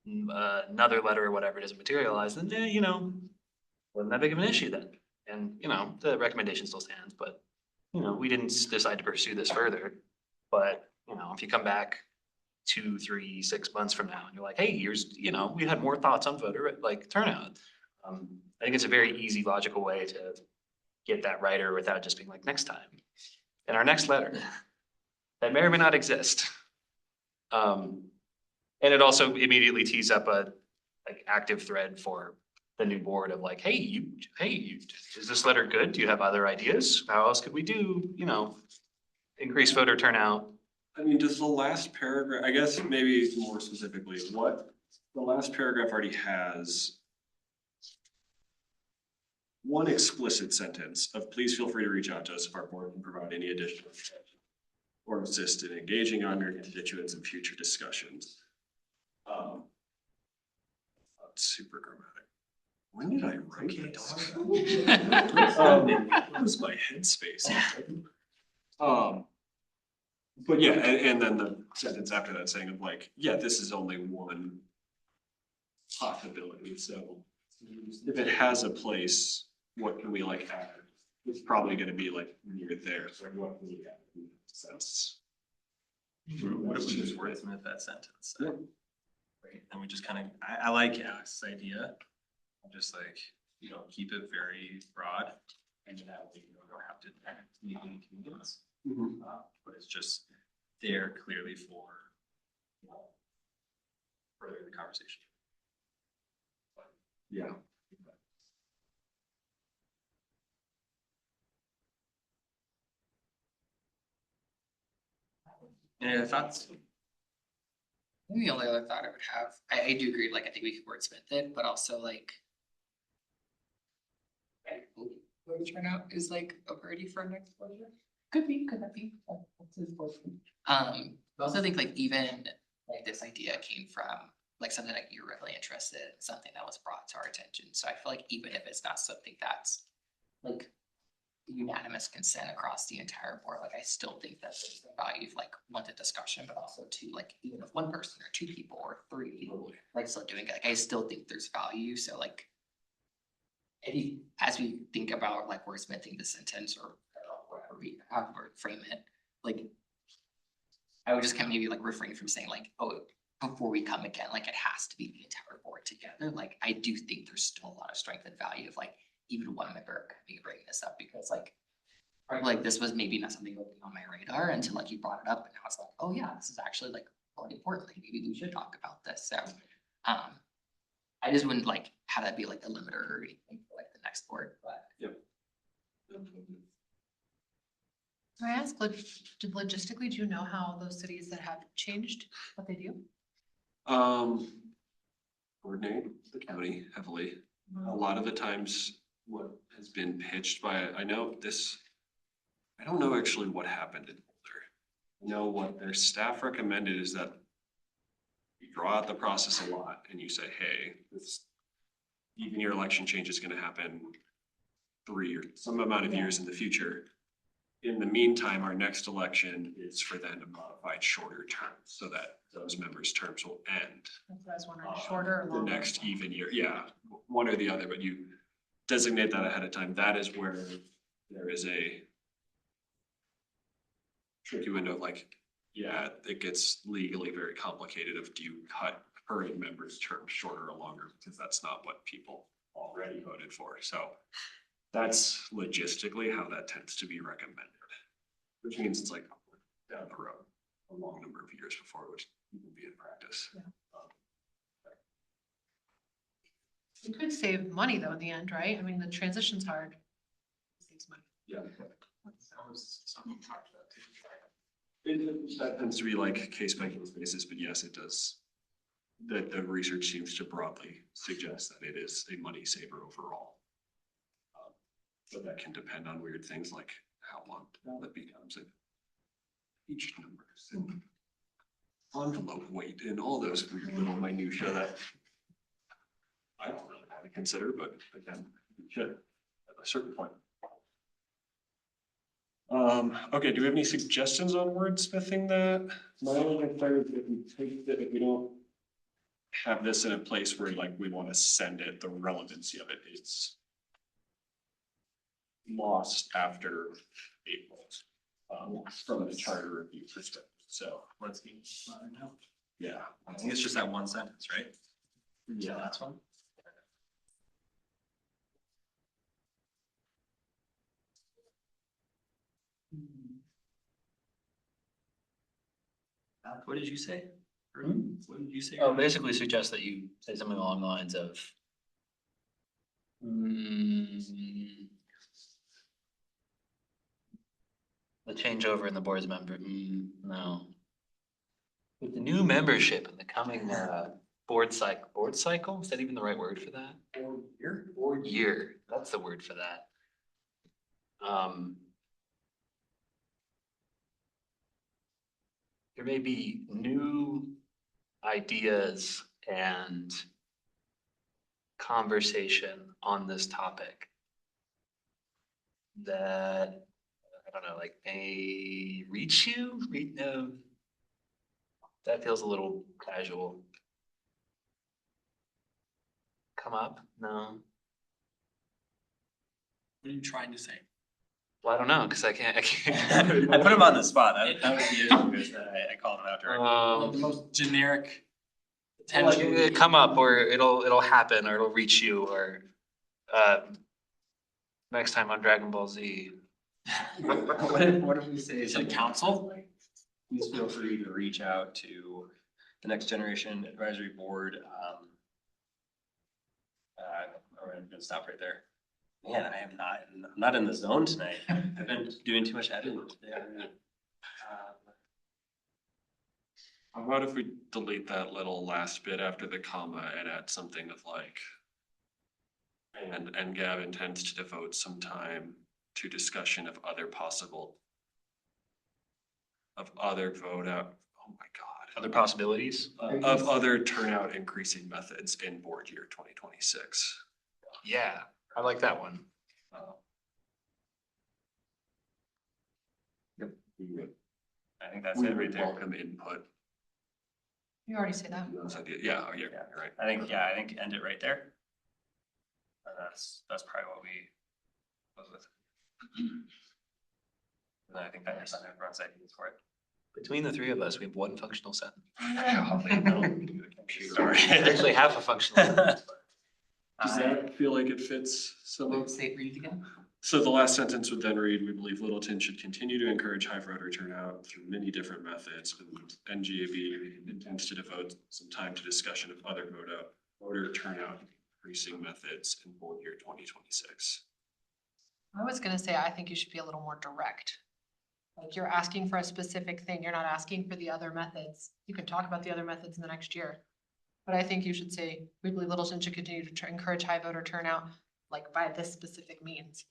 another letter or whatever doesn't materialize, then, you know, wasn't that big of an issue then. And, you know, the recommendation still stands, but, you know, we didn't decide to pursue this further. But, you know, if you come back 2, 3, 6 months from now and you're like, hey, here's, you know, we had more thoughts on voter like turnout. I think it's a very easy, logical way to get that writer without just being like, next time, in our next letter, that may or may not exist. And it also immediately tees up a like active thread for the new board of like, hey, is this letter good? Do you have other ideas? How else could we do, you know, increase voter turnout? I mean, does the last paragraph, I guess maybe more specifically, the last paragraph already has one explicit sentence of please feel free to reach out to us if our board can provide any additional information or assist in engaging on your constituents in future discussions. Super grammatic. When did I write that? What was my headspace? But yeah, and then the sentence after that saying of like, yeah, this is only one possibility, so if it has a place, what can we like add? It's probably gonna be like near there, so what can we add in that sense? what if we just wordsmith that sentence? Yeah. Right, and we just kind of, I like Alex's idea, of just like, you know, keep it very broad, and that way you don't have to meet any commitments. But it's just there clearly for, you know, further the conversation. Yeah. Any other thoughts? Maybe the only other thought I would have, I do agree, like, I think we could wordsmith it, but also like. Voter turnout is like a priority for our next budget. Could that be? That's important. I also think like even like this idea came from like something like you're really interested in, something that was brought to our attention. So I feel like even if it's not something that's like unanimous consent across the entire board, like I still think that there's the value of like one, the discussion, but also two, like even if one person or 2 people or 3 people like still doing it, like I still think there's value. So like as we think about like wordsmithing the sentence or whatever we have or frame it, like I would just kind of maybe like refrain from saying like, oh, before we come again, like it has to be the entire board together. Like I do think there's still a lot of strength and value of like even one member could be bringing this up because like this was maybe not something on my radar until like you brought it up and now it's like, oh yeah, this is actually like really important. Like maybe we should talk about this. So I just wouldn't like have that be like the limiter or anything for like the next board, but. Yep. Can I ask, logistically, do you know how those cities that have changed what they do? Coordinate the county heavily. A lot of the times what has been pitched by, I don't know actually what happened in Boulder. I know what their staff recommended is that you draw out the process a lot and you say, hey, even your election change is gonna happen 3 or some amount of years in the future. in the meantime, our next election is for then a modified shorter term, so that those members' terms will end. That's what I was wondering, shorter or The longer? next even year, yeah, one or the other, but you designate that ahead of time. That is where there is a tricky window of like, yeah, it gets legally very complicated of do you cut current members' term shorter or longer, because that's not what people already voted for. So that's logistically how that tends to be recommended, which means it's like down the road, a long number of years before it would even be in practice. You could save money though in the end, right? I mean, the transition's hard. It saves money. Yeah. That tends to be like case by case basis, but yes, it does. The research seems to broadly suggest that it is a money saver overall. But that can depend on weird things like how long that becomes and each numbers and envelope weight and all those weird little minutia that I don't really want to consider, but again, you should at a certain point. Okay, do we have any suggestions on wordsmithing that? My only concern is if we take that, if we don't have this in a place where like we want to send it, the relevancy of it is lost after April, from the charter review perspective. So Let's be, no. yeah, I think it's just that one sentence, right? yeah. That's one. What did you say? What did you say? Oh, basically suggest that you say something along the lines of. The changeover in the board's member, no. With the new membership in the coming board cycle, is that even the right word for that? Board year, that's the word for that. There may be new ideas and conversation on this topic that, I don't know, like may reach you, that feels a little casual. Come up? No. What are you trying to say? Well, I don't know, because I can't. I put him on the spot. That was the issue, is that I called him out directly. The most generic. Like, potentially- come up, or it'll happen, or it'll reach you, or next time on Dragon Ball Z. What if we say To the something? council? Please feel free to reach out to the Next Generation Advisory Board. I'm gonna stop right there. Man, I'm not in the zone tonight. I've been doing too much editing today. How about if we delete that little last bit after the comma and add something of like, and Gab intends to devote some time to discussion of other possible, of other vote out, oh my God. Other possibilities? Of other turnout increasing methods in board year 2026. Yeah, I like that one. I think that's We it right would there. welcome input. You already say that. Those ideas. Yeah, oh, yeah, you're right. I think end it right there. And that's probably what we close with. And I think that is on everyone's ideas for it. Between the three of us, we have one functional sentence. Sorry. Actually, half a functional sentence. Does that feel like it fits some of? Say, read it again. So the last sentence would then read, we believe Littleton should continue to encourage high voter turnout through many different methods. And NGAB intends to devote some time to discussion of other voter turnout increasing methods in board year 2026. I was gonna say, I think you should be a little more direct. Like you're asking for a specific thing, you're not asking for the other methods. You can talk about the other methods in the next year. But I think you should say, we believe Littleton should continue to encourage high voter turnout, like by this specific means.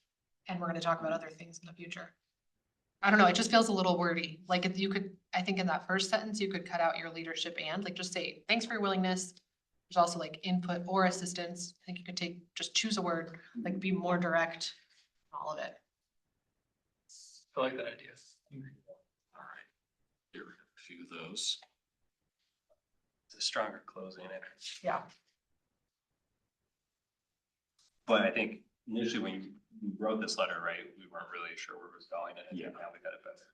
And we're gonna talk about other things in the future. I don't know, it just feels a little wordy. Like if you could, I think in that first sentence, you could cut out your leadership and like just say, thanks for your willingness. There's also like input or assistance. I think you could just choose a word, like be more direct, all of it. I like that idea. All right. Here we have a few of those. It's a stronger closing it. Yeah. But I think initially when you wrote this letter, right, we weren't really sure where it was going, and I think now we got it better.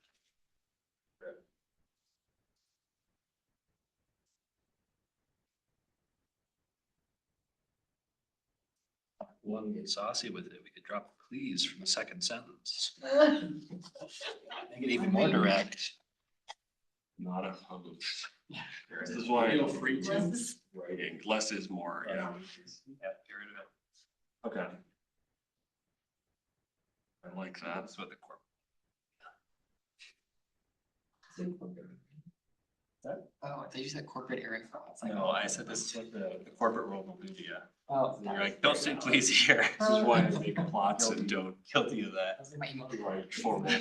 Want to get saucy with it, we could drop please from the second sentence. Make it even more direct. Not opposed. This is why Feel free to. writing, less is more, yeah. Yeah, get rid of it. Okay. I like that. That's what the corp. Oh, I thought you said corporate area files. Like, No, I said this is what the corporate role will do to you. Oh, And you're like, don't say please here. This is why I make plots and don't Guilty of that. That's my email. write formal.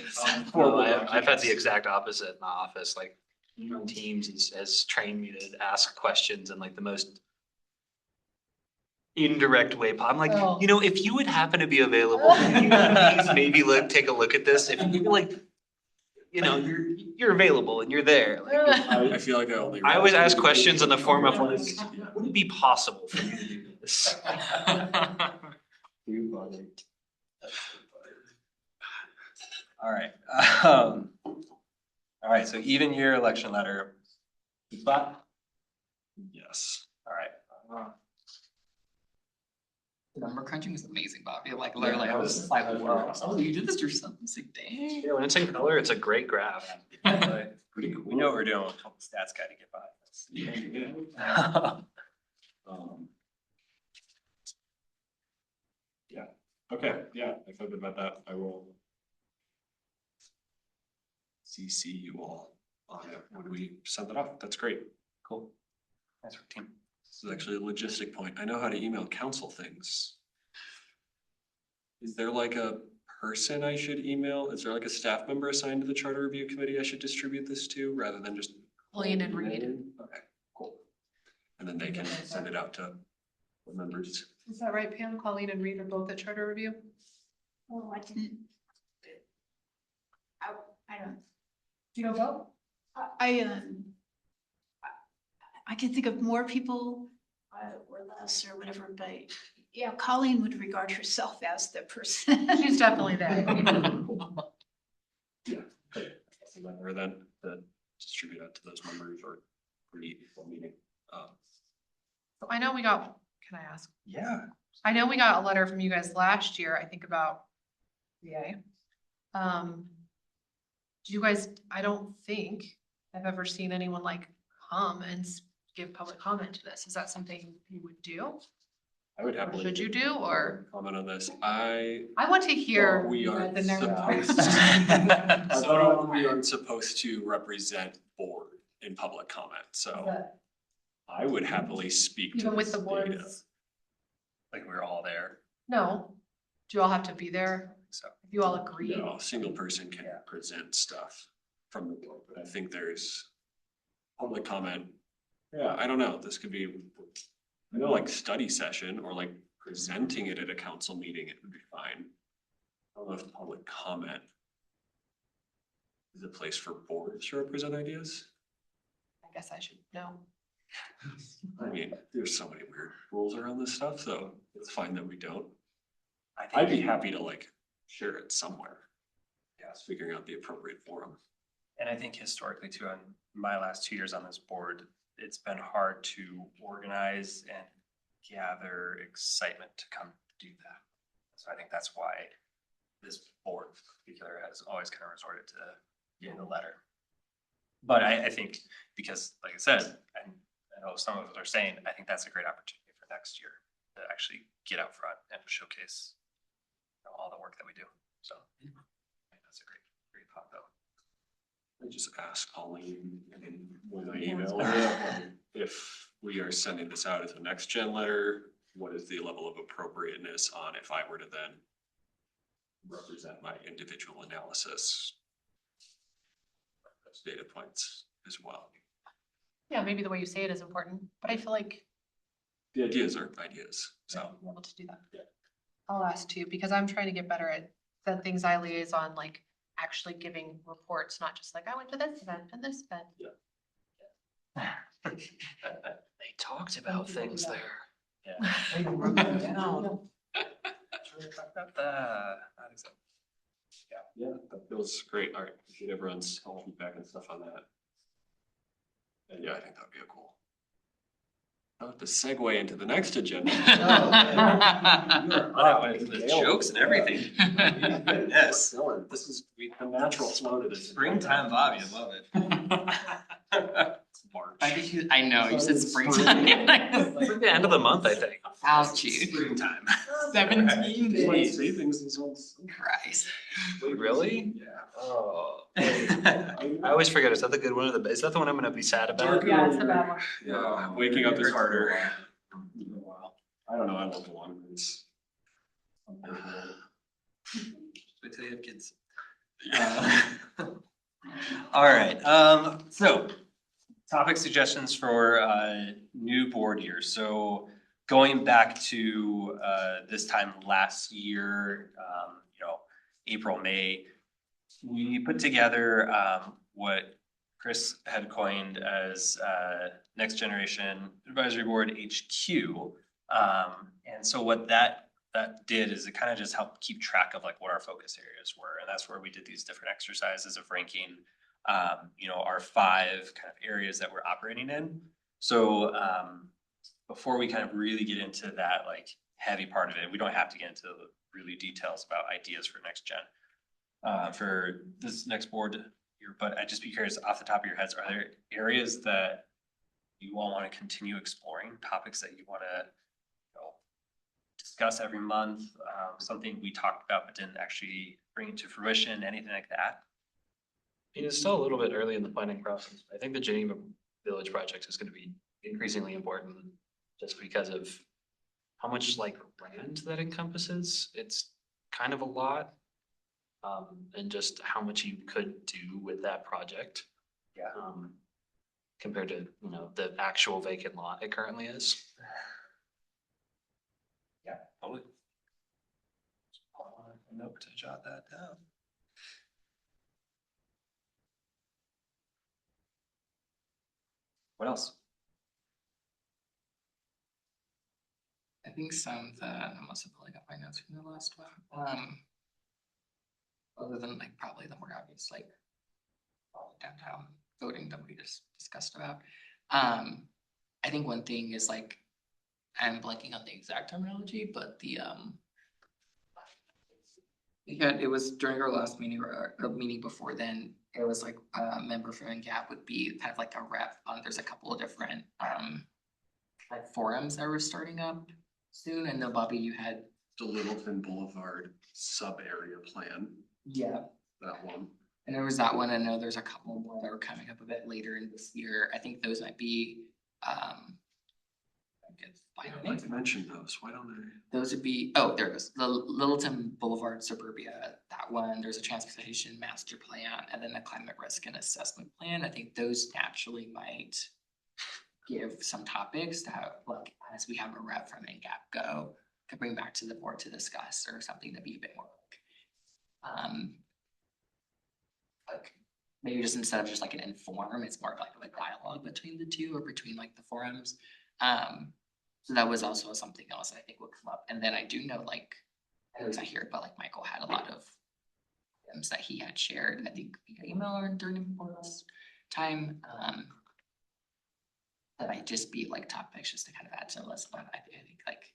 No, I've had the exact opposite in the office, like Teams has trained me to ask questions in like the most indirect way. I'm like, Oh. you know, if you would happen to be available, can you please maybe take a look at this. If you like, you know, you're available and you're there. Like, I feel like I only. I always ask questions in the form of like, Yeah. would it be possible for you to do this? You buddy. All right. All right, so even year election letter. Good spot? Yes. All right. Number crunching was amazing, Bobby. Like literally, Yeah, I it was was- like, oh, you did this yourself. It's like, dang. Yeah, when it's in color, it's a great graph. Pretty cool. We know what we're doing. We'll tell the stats guy to get by this. Yeah, okay, yeah, I feel good about that. I will CC you all on it when we send it off. That's great. Cool. Thanks for team. This is actually a logistic point. I know how to email council things. Is there like a person I should email? Is there like a staff member assigned to the charter review committee I should distribute this to rather than just? Colleen and Reed. Okay, cool. And then they can send it out to the members. Is that right, Pam? Colleen and Reed are both at charter review? Oh, I didn't. I don't, You don't go? I can think of more people, or less or whatever, but yeah, Colleen would regard herself as the person. She's definitely there. Yeah. Okay. So then, or then to distribute out to those members or create a meeting. So I know we got, can I ask? Yeah. I know we got a letter from you guys last year, I think about VA. Do you guys, I don't think I've ever seen anyone like come and give public comment to this. Is that something you would do? I would Or happily. should you do, or? Comment on this. I I want to hear. Well, we are the narrative. supposed we aren't supposed to represent board in public comment, so But I would happily speak to Even with this the data. boards, Like we're all there. no, do you all have to be there? So If you all agree? No, a single person can present stuff from the board, but I think there's public comment. Yeah, I don't know, this could be, I know like study session or like presenting it at a council meeting, it would be fine. I don't know if public comment is a place for boards to represent ideas. I guess I should know. I mean, there's so many weird rules around this stuff, so it's fine that we don't. I I'd think, be happy to like share it somewhere. Yes, figuring out the appropriate forum. and I think historically too, on my last 2 years on this board, it's been hard to organize and gather excitement to come do that. So I think that's why this board in particular has always kind of resorted to getting the letter. But I think, because like I said, and I know some of us are saying, I think that's a great opportunity for next year to actually get out front and showcase all the work that we do. So I think that's a great thought though. I just ask Colleen when I email her, if we are sending this out as a next gen letter, what is the level of appropriateness on if I were to then represent my individual analysis of those data points as well. Yeah, maybe the way you say it is important, but I feel like The ideas are ideas, so. I'll be able to do that. Yeah. I'll ask too, because I'm trying to get better at the things I liaison, like actually giving reports, not just like, I went to this event and this event. They talked about things there. Yeah. Hey, wrote that down. About that. Not exactly. Yeah, that feels great. All right, appreciate everyone's help feedback and stuff on that. And yeah, I think that'd be a cool. I'll have to segue into the next agenda. The jokes and everything. Goodness. Dylan, this is a natural flow to this. Springtime Bobby, I love it. It's March. I know, you said springtime. It's like the end of the month, I think. Ouchie. Springtime. 17 Daylight days. savings is on. Christ. Wait, really? Yeah. Oh. I always forget, is that the good one or is that the one I'm gonna be sad about? Yeah, it's a bad one. Yeah, waking up is harder. I don't know, I love the one. It's. Wait till you have kids. All right, so topic suggestions for new board year. So going back to this time last year, April, May, we put together what Chris had coined as Next Generation Advisory Board HQ. And so what that did is it kind of just helped keep track of like what our focus areas were. And that's where we did these different exercises of ranking, our 5 kind of areas that we're operating in. So before we kind of really get into that like heavy part of it, we don't have to get into the really details about ideas for next gen. For this next board year, but I'd just be curious off the top of your heads, are there areas that you all want to continue exploring, topics that you want to discuss every month, something we talked about but didn't actually bring it to fruition, anything like that? It's still a little bit early in the planning process. I think the Geneva Village project is gonna be increasingly important just because of how much like land that encompasses. It's kind of a lot. And just how much you could do with that project. Yeah. Compared to, the actual vacant lot it currently is. Yeah, totally. A note to jot that down. What else? I think some that I must have pulling up my notes from the last one. Other than like probably the more obvious, like downtown voting that we just discussed about. I think one thing is like, I'm blanking on the exact terminology, but it was during our last meeting or meeting before then, it was like a member from NGAP would be kind of like a rep on, there's a couple of different like forums that were starting up soon. And then Bobby, you had. The Littleton Boulevard sub-area plan, Yeah. that one. And there was that one. I know there's a couple more that are coming up a bit later in this year. I think those might be, I guess, I'd like to mention those, why don't I? those would be, oh, there it goes, the Littleton Boulevard Suburbia, that one, there's a transportation master plan, and then a climate risk and assessment plan. I think those naturally might give some topics to have, like, as we have a rep from NGAP go, to bring back to the board to discuss, or something to be a bit more like maybe just instead of just like an inform, it's more of like a dialogue between the two or between like the forums. So that was also something else I think would come up. And then I do know, like, I know he's not here, but like Michael had a lot of items that he had shared, I think via email or during the time. That might just be like topics just to kind of add to the list. But I think like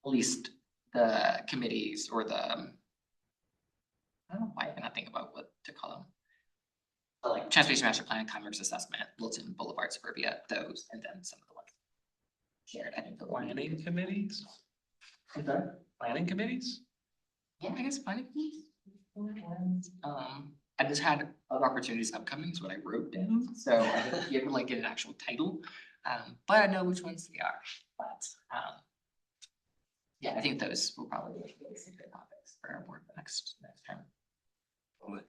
at least the committees or the I don't know why I cannot think about what to call them. But like transportation master plan, climate assessment, Littleton Boulevard Suburbia, those, and then some of the ones shared. I think the one. Planning committees? Planning committees? Yeah, I guess planning committees. I just had other opportunities upcoming is what I wrote down, so I didn't give like an actual title. But I know which ones they are, but yeah, I think those will probably be really some good topics for our board the next term. Love it.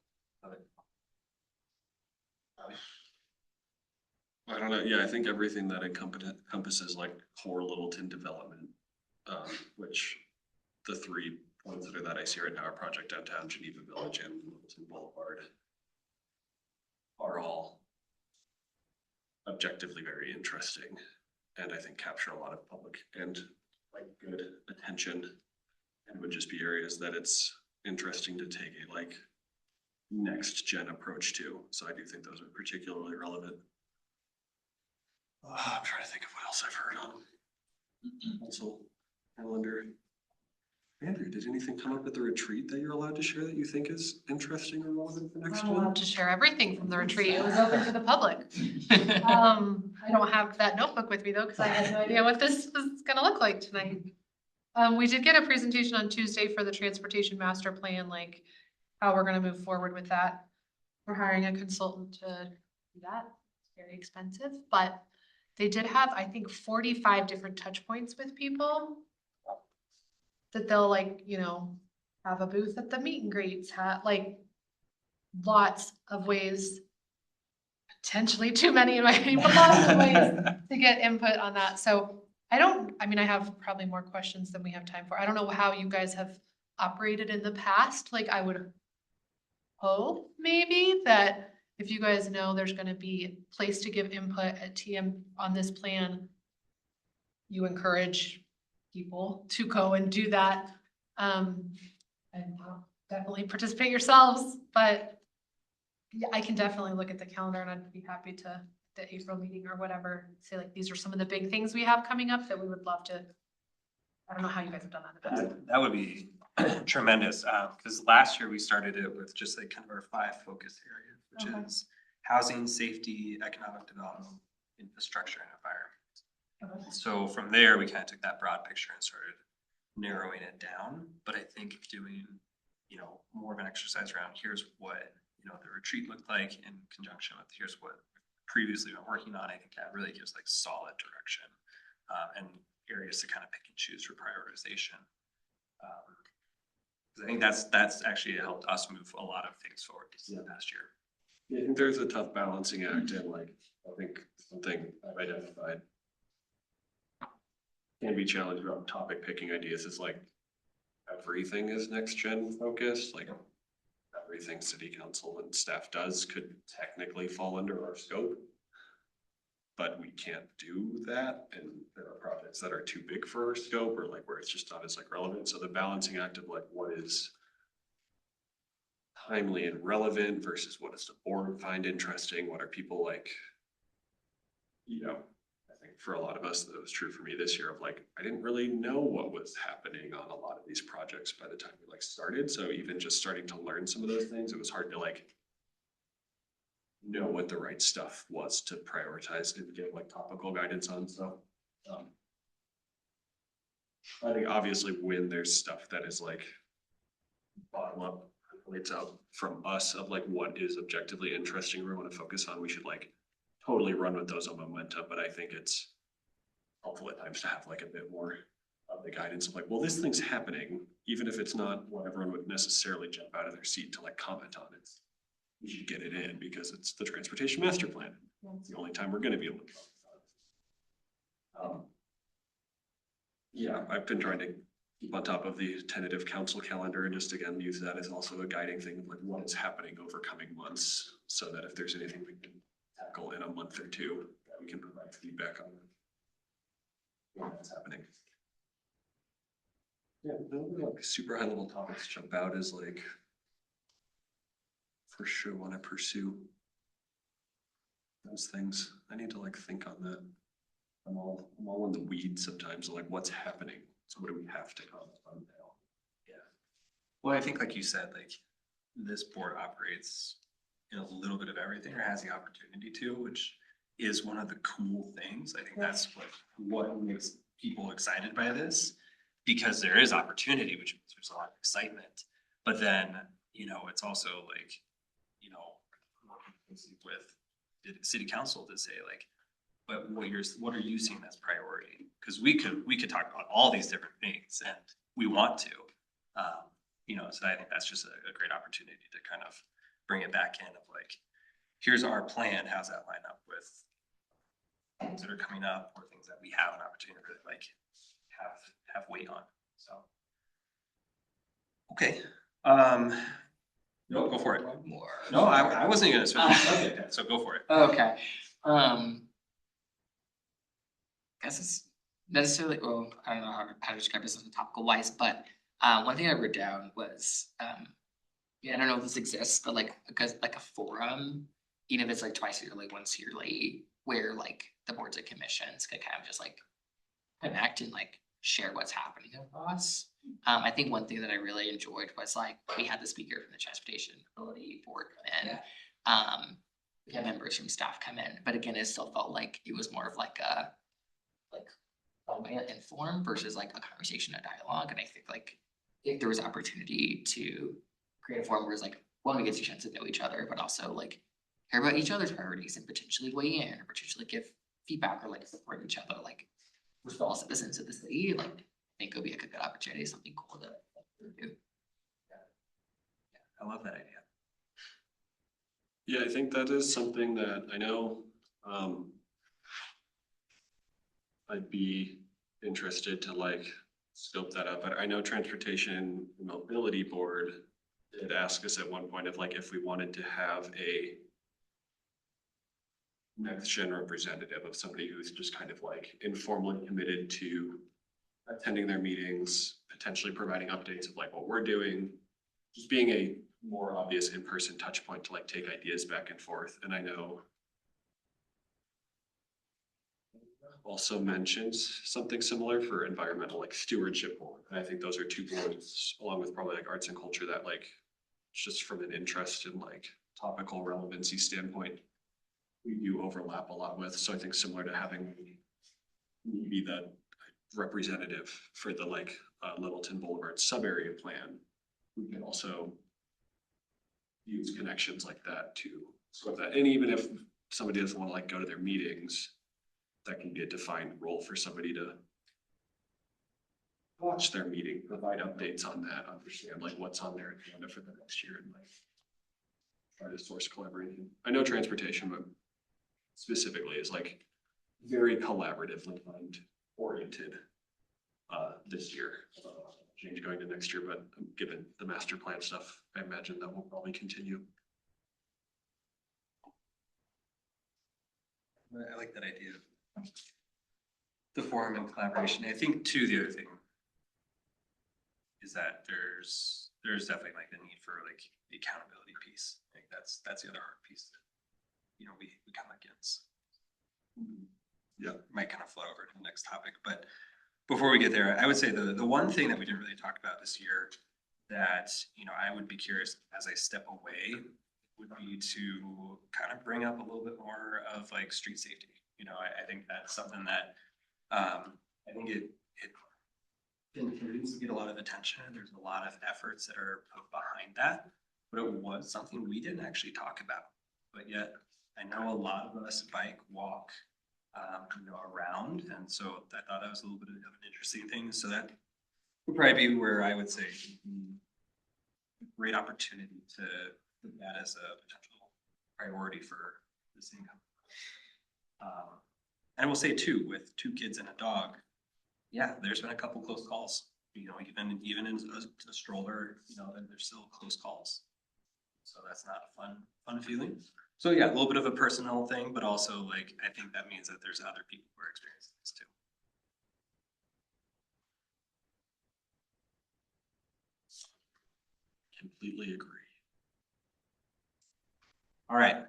I don't know, yeah, I think everything that encompasses like core Littleton development, which the 3 ones that are that I see right now are Project Downtown, Geneva Village, and Littleton Boulevard are all objectively very interesting, and I think capture a lot of public and like good attention, and would just be areas that it's interesting to take a like next gen approach to. So I do think those are particularly relevant. I'm trying to think of what else I've heard on council calendar. Andrew, did anything come up at the retreat that you're allowed to share that you think is interesting or relevant for next I'm gen? allowed to share everything from the retreat. It was open to the public. I don't have that notebook with me though, because I had no idea what this was gonna look like tonight. We did get a presentation on Tuesday for the transportation master plan, like how we're gonna move forward with that. We're hiring a consultant to do that. It's very expensive, but they did have, I think, 45 different touch points with people. That they'll like, you know, have a booth at the meet and greets, like lots of ways. Potentially too many in my opinion, but lots of ways to get input on that. So I mean, I have probably more questions than we have time for. I don't know how you guys have operated in the past. Like I would hope maybe that if you guys know there's gonna be a place to give input at TM on this plan, you encourage people to go and do that. And definitely participate yourselves, but yeah, I can definitely look at the calendar and I'd be happy to, the April meeting or whatever, say like, these are some of the big things we have coming up that we would love to. I don't know how you guys have done that in the past. That would be tremendous, because last year we started it with just like kind of our 5 focus areas, which Okay. is housing, safety, economic development, infrastructure, and environment. So from there, we kind of took that broad picture and started narrowing it down. But I think doing, you know, more of an exercise around here's what, you know, the retreat looked like in conjunction with here's what previously been working on, I think that really gives like solid direction and areas to kind of pick and choose for prioritization. 'Cause I think that's actually helped us move a lot of things forward this past year. Yeah, I think there's a tough balancing act, and like, I think something I've identified can be challenged around topic picking ideas is like everything is next gen focused, like everything city council and staff does could technically fall under our scope. But we can't do that, and there are projects that are too big for our scope or like where it's just not as like relevant. So the balancing act of like what is timely and relevant versus what does the board find interesting, what are people like, you know, I think for a lot of us, that was true for me this year of like, I didn't really know what was happening on a lot of these projects by the time we like started. So even just starting to learn some of those things, it was hard to like know what the right stuff was to prioritize and give like topical guidance on. So I think obviously when there's stuff that is like bottom up, it's out from us of like what is objectively interesting we want to focus on, we should like totally run with those on momentum. But I think it's helpful at times to have like a bit more of the guidance of like, well, this thing's happening, even if it's not what everyone would necessarily jump out of their seat to like comment on it. We should get it in because it's the transportation master plan. It's the only time we're gonna be able to comment on it. Yeah, I've been trying to keep on top of the tentative council calendar and just again use that as also a guiding thing of like what is happening over coming months, so that if there's anything we can tackle in a month or two, that we can provide feedback on what that's happening. Yeah, no like super high level topics jump out as like for sure want to pursue those things. I need to like think on that. I'm all in the weeds sometimes, like what's happening. So what do we have to comment on now? Yeah. Well, I think like you said, like this board operates in a little bit of everything or has the opportunity to, which is one of the cool things. I think that's what makes people excited by this, because there is opportunity, which means there's a lot of excitement. But then, you know, it's also like, you know, with the city council to say like, but what are you seeing as priority? Because we could talk about all these different things and we want to, you know, so I think that's just a great opportunity to kind of bring it back in of like, here's our plan, how's that line up with things that are coming up or things that we have an opportunity to like have weight on, so. Okay, no, go for it. One more. No, I wasn't gonna switch the subject, yet, so go for it. Okay, guess it's necessarily, well, I don't know how to describe this as topical wise, but one thing I wrote down was yeah, I don't know if this exists, but like because like a forum, even if it's like twice yearly, once yearly, where like the boards and commissions could kind of just like connect and like share what's happening across. I think one thing that I really enjoyed was like we had the speaker from the transportation ability board come in. We had members from staff come in, but again, it still felt like it was more of like a inform versus like a conversation, a dialogue. And I think like if there was opportunity to create a forum where it's like, one, we get a chance to know each other, but also like hear about each other's priorities and potentially weigh in or potentially give feedback or like support each other. Like we're still all citizens of the city. Like I think it would be like a good opportunity, something cool to do. I love that idea. Yeah, I think that is something that I know, I'd be interested to like scope that up, but I know Transportation Mobility Board did ask us at one point if like, if we wanted to have a next gen representative of somebody who's just kind of like informally committed to attending their meetings, potentially providing updates of like what we're doing, just being a more obvious in-person touch point to like take ideas back and forth. And I know also mentions something similar for environmental like stewardship board. And I think those are two boards along with probably like arts and culture that like just from an interest and like topical relevancy standpoint, we do overlap a lot with. So I think similar to having me be the representative for the like Littleton Boulevard sub-area plan, we can also use connections like that to sort that. And even if somebody doesn't want to like go to their meetings, that can be a defined role for somebody to watch their meeting, provide updates on that, understand like what's on their agenda for the next year and like try to source collaboration. I know transportation, but specifically is like very collaboratively mind oriented this year. Change going to next year, but given the master plan stuff, I imagine that will probably continue. I like that idea. The forum and collaboration. I think too, the other thing is that there's definitely like the need for like the accountability piece. I think that's the other hard piece that, you know, we come against. Yeah, might kind of flow over to the next topic, but before we get there, I would say the one thing that we didn't really talk about this year that, you know, I would be curious as I step away would be to kind of bring up a little bit more of like street safety. You know, I think that's something that I think it continues to get a lot of attention. There's a lot of efforts that are put behind that, but it was something we didn't actually talk about. But yet I know a lot of us bike, walk, you know, around. And so I thought that was a little bit of an interesting thing. So that would probably be where I would say a great opportunity to put that as a potential priority for this income. And I will say too, with 2 kids and a dog, yeah, there's been a couple close calls, you know, even in a stroller, you know, there's still close calls. So that's not a fun feeling. So yeah, a little bit of a personal thing, but also like, I think that means that there's other people who are experiencing this too. Completely agree. All right.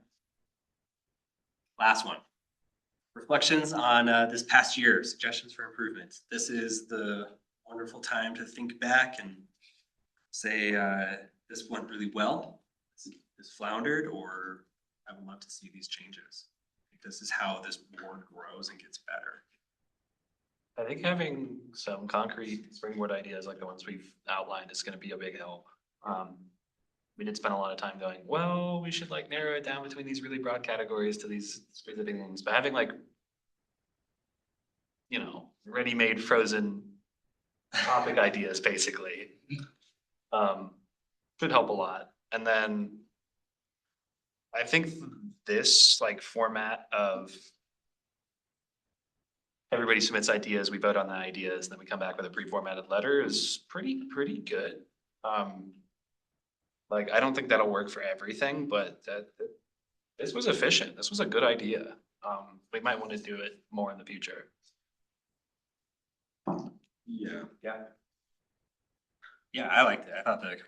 Last one. Reflections on this past year, suggestions for improvement. This is the wonderful time to think back and say this went really well, this floundered, or I would love to see these changes. This is how this board grows and gets better. I think having some concrete springboard ideas like the ones we've outlined is gonna be a big help. We did spend a lot of time going, well, we should like narrow it down between these really broad categories to these specific things, but having like, you know, ready-made frozen topic ideas basically, should help a lot. And then I think this like format of everybody submits ideas, we vote on the ideas, then we come back with a pre-formatted letter is pretty good. Like, I don't think that'll work for everything, but this was efficient. This was a good idea. We might want to do it more in the future. Yeah. Yeah, I liked it. I thought the kind of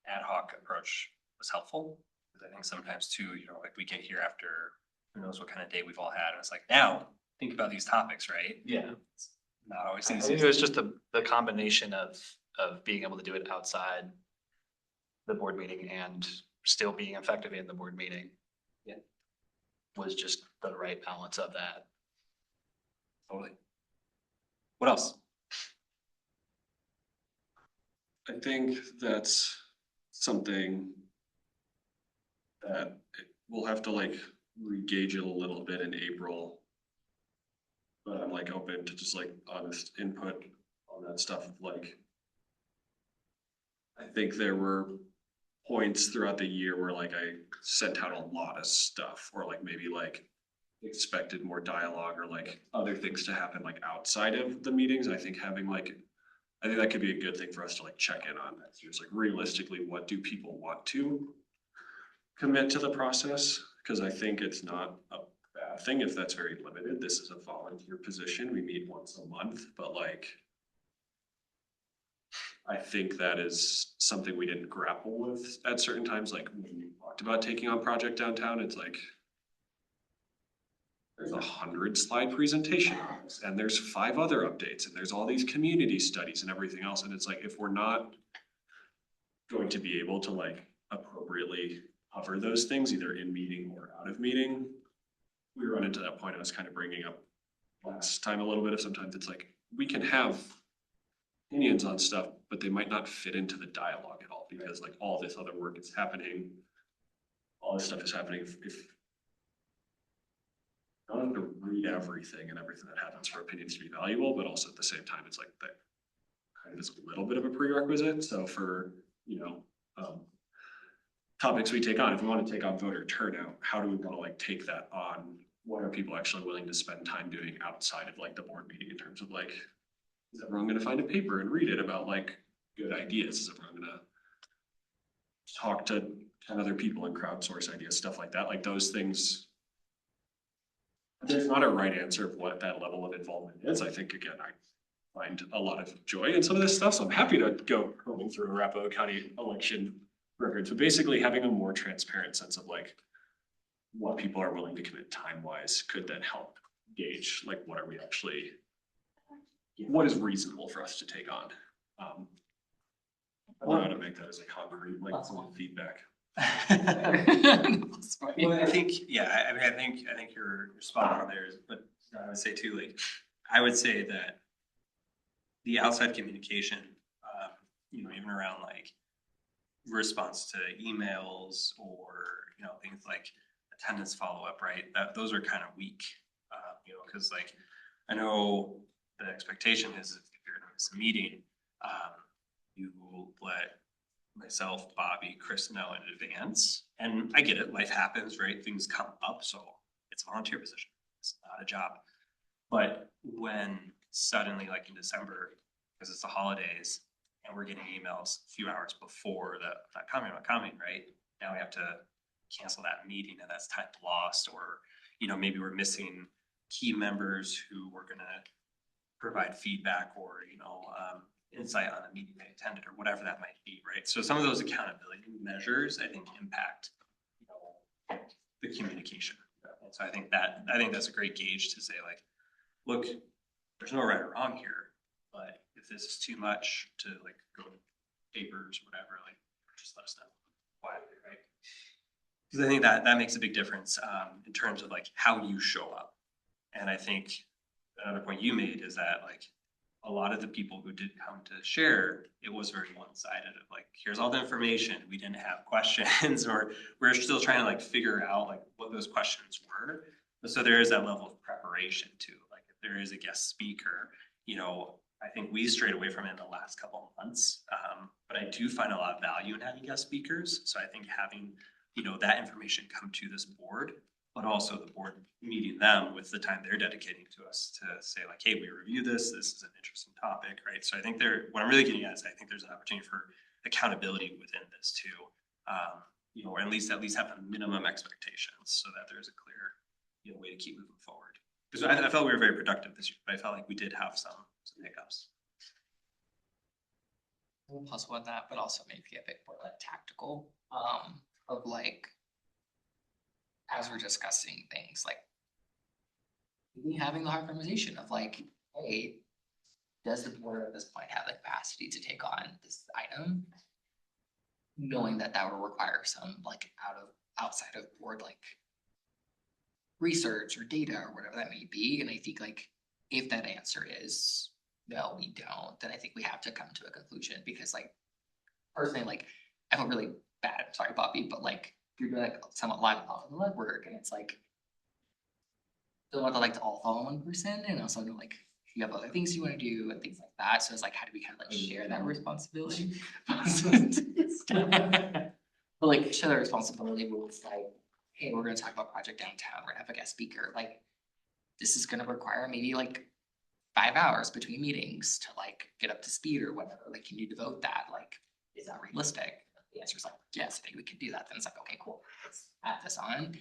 ad hoc approach was helpful. Because I think sometimes too, like we get here after who knows what kind of day we've all had. And it's like, now think about these topics, right? Yeah. It's not always I easy. think it was just the combination of being able to do it outside the board meeting and still being effective in the board meeting. Yeah. Was just the right balance of that. Totally. What else? I think that's something that we'll have to like re-gauge it a little bit in April. But I'm like open to just like honest input on that stuff. Like, I think there were points throughout the year where like I sent out a lot of stuff, or like maybe like expected more dialogue or like other things to happen like outside of the meetings. I think having like, I think that could be a good thing for us to like check in on. That's just like realistically, what do people want to commit to the process? Because I think it's not a bad thing if that's very limited. This is a volunteer position. We meet once a month, but like, I think that is something we didn't grapple with at certain times. Like when we talked about taking on Project Downtown, it's like, there's 100 slide presentation on this, and there's 5 other updates, and there's all these community studies and everything else. And it's like, if we're not going to be able to like appropriately cover those things, either in meeting or out of meeting, we run into that point I was kind of bringing up last time a little bit of sometimes it's like, we can have opinions on stuff, but they might not fit into the dialogue at all because like all this other work is happening. All this stuff is happening if I don't have to read everything and everything that happens for opinions to be valuable, but also at the same time, it's like that kind of is a little bit of a prerequisite. So for, topics we take on, if we want to take on voter turnout, how do we want to like take that on? What are people actually willing to spend time doing outside of like the board meeting in terms of like, is everyone going to find a paper and read it about like good ideas? Is everyone going to talk to 10 other people and crowdsource ideas, stuff like that? Like those things, there's not a right answer of what that level of involvement is. I think, again, I find a lot of joy in some of this stuff. So I'm happy to go combing through Arapahoe County election records, but basically having a more transparent sense of like what people are willing to commit time-wise could then help gauge like what are we actually, what is reasonable for us to take on. I don't know how to make that as a concrete like feedback. Well, I think, yeah, I mean, I think you're spot on there, but I would say too, like, I would say that the outside communication, even around like response to emails or, things like attendance follow-up, right? Those are kind of weak, because like, I know the expectation is if you're gonna miss a meeting, you let myself, Bobby, Chris know in advance. And I get it, life happens, right? Things come up, so it's a volunteer position. It's not a job. But when suddenly, like in December, because it's the holidays, and we're getting emails a few hours before that comment about coming, right? Now we have to cancel that meeting and that's time lost, or, maybe we're missing key members who were gonna provide feedback or, insight on a meeting they attended or whatever that might be, right? So some of those accountability measures, I think, impact, the communication. And so I think that's a great gauge to say like, look, there's no right or wrong here, but if this is too much to like go to papers or whatever, like just let us know quietly, right? Because I think that makes a big difference in terms of like how you show up. And I think another point you made is that like a lot of the people who did come to share, it was very one-sided of like, here's all the information, we didn't have questions, or we're still trying to like figure out like what those questions were. So there is that level of preparation too. Like if there is a guest speaker, I think we strayed away from it in the last couple of months. But I do find a lot of value in having guest speakers. So I think having, that information come to this board but also the board meeting them with the time they're dedicating to us to say like, hey, we review this is an interesting topic, right? So I think what I'm really getting at is I think there's an opportunity for accountability within this too. You know, or at least have a minimum expectations so that there's a clear, you know, way to keep moving forward. Because I felt we were very productive this year, but I felt like we did have some hiccups. I'm puzzled with that, but also maybe a bit more like tactical, of like, as we're discussing things, like maybe having the hard conversation of like, hey, does the board at this point have the capacity to take on this item? Knowing that that will require some like outside of board like research or data or whatever that may be, and I think like if that answer is no, we don't, then I think we have to come to a conclusion, because like personally, like I feel really bad, sorry Bobby, but like you're doing like somewhat live on the legwork, and it's like don't want to like to all follow one person, and also like you have other things you want to do and things like that. So it's like, how do we kind of like share that responsibility? But like share the responsibility with like, hey, we're gonna talk about project downtown, we're gonna have a guest speaker, like this is gonna require maybe like 5 hours between meetings to like get up to speed or whatever. Like, can you devote that? Like, is that realistic? The answer is like, yes, I think we could do that. Then it's like, okay, cool, let's add this on.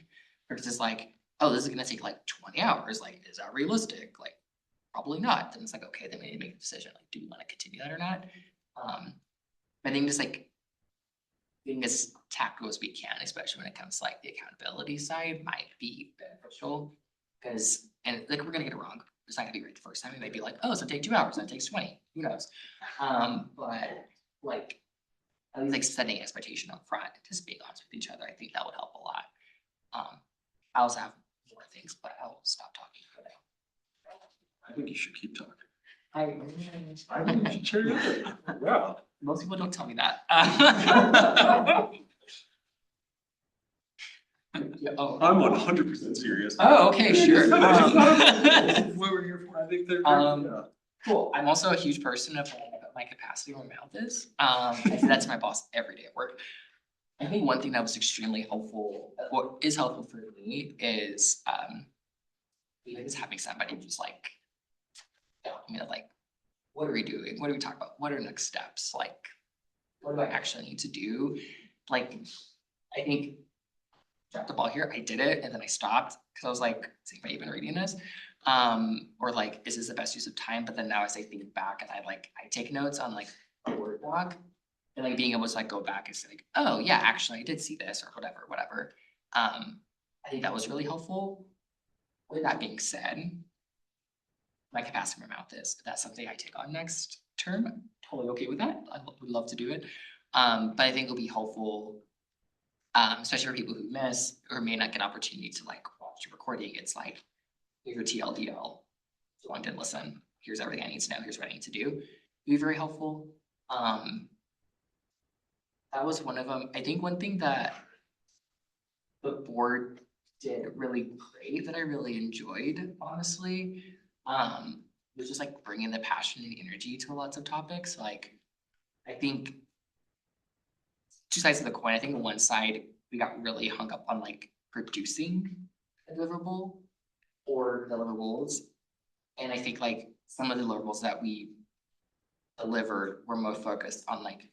Versus like, oh, this is gonna take like 20 hours. Like, is that realistic? Like, probably not. Then it's like, okay, then we need to make a decision. Like, do we want to continue that or not? I think just like being as tactical as we can, especially when it comes to like the accountability side, might be beneficial. Because, and like, we're gonna get it wrong. It's not gonna be right the first time. It may be like, oh, it's gonna take 2 hours, and it takes 20. Who knows? But like, at least like setting expectation up front and just being honest with each other, I think that would help a lot. I also have more things, but I will stop talking for now. I think you should keep talking. I think you should share your other. Yeah. Most people don't tell me that. Yeah, oh, I'm 100% serious. oh, okay, sure. What we're here for. I think they're. Yeah. Cool. I'm also a huge person of my capacity where my mouth is. I say that to my boss every day at work. I think one thing that was extremely helpful, or is helpful for me, is even just having somebody just like, you know, like, what are we doing? What do we talk about? What are next steps? Like, what do I actually need to do? Like, I think dropped the ball here. I did it and then I stopped because I was like, is anybody even reading this? Or like, is this the best use of time? But then now as I think back and I take notes on like a Word doc, and like being able to like go back and say like, oh yeah, actually I did see this or whatever. I think that was really helpful. With that being said, my capacity in my mouth is, if that's something I take on next term, I'm totally okay with that. I would love to do it. But I think it'll be helpful, especially for people who miss or may not get opportunity to like watch the recording. It's like, here's your TLDL. So I didn't listen. Here's everything I need to know. Here's what I need to do. It'd be very helpful. That was one of them. I think one thing that the board did really great that I really enjoyed, honestly, was just like bringing the passion and energy to lots of topics. Like, I think two sides of the coin. I think on one side, we got really hung up on like producing a deliverable or deliverables. And I think like some of the deliverables that we delivered were more focused on like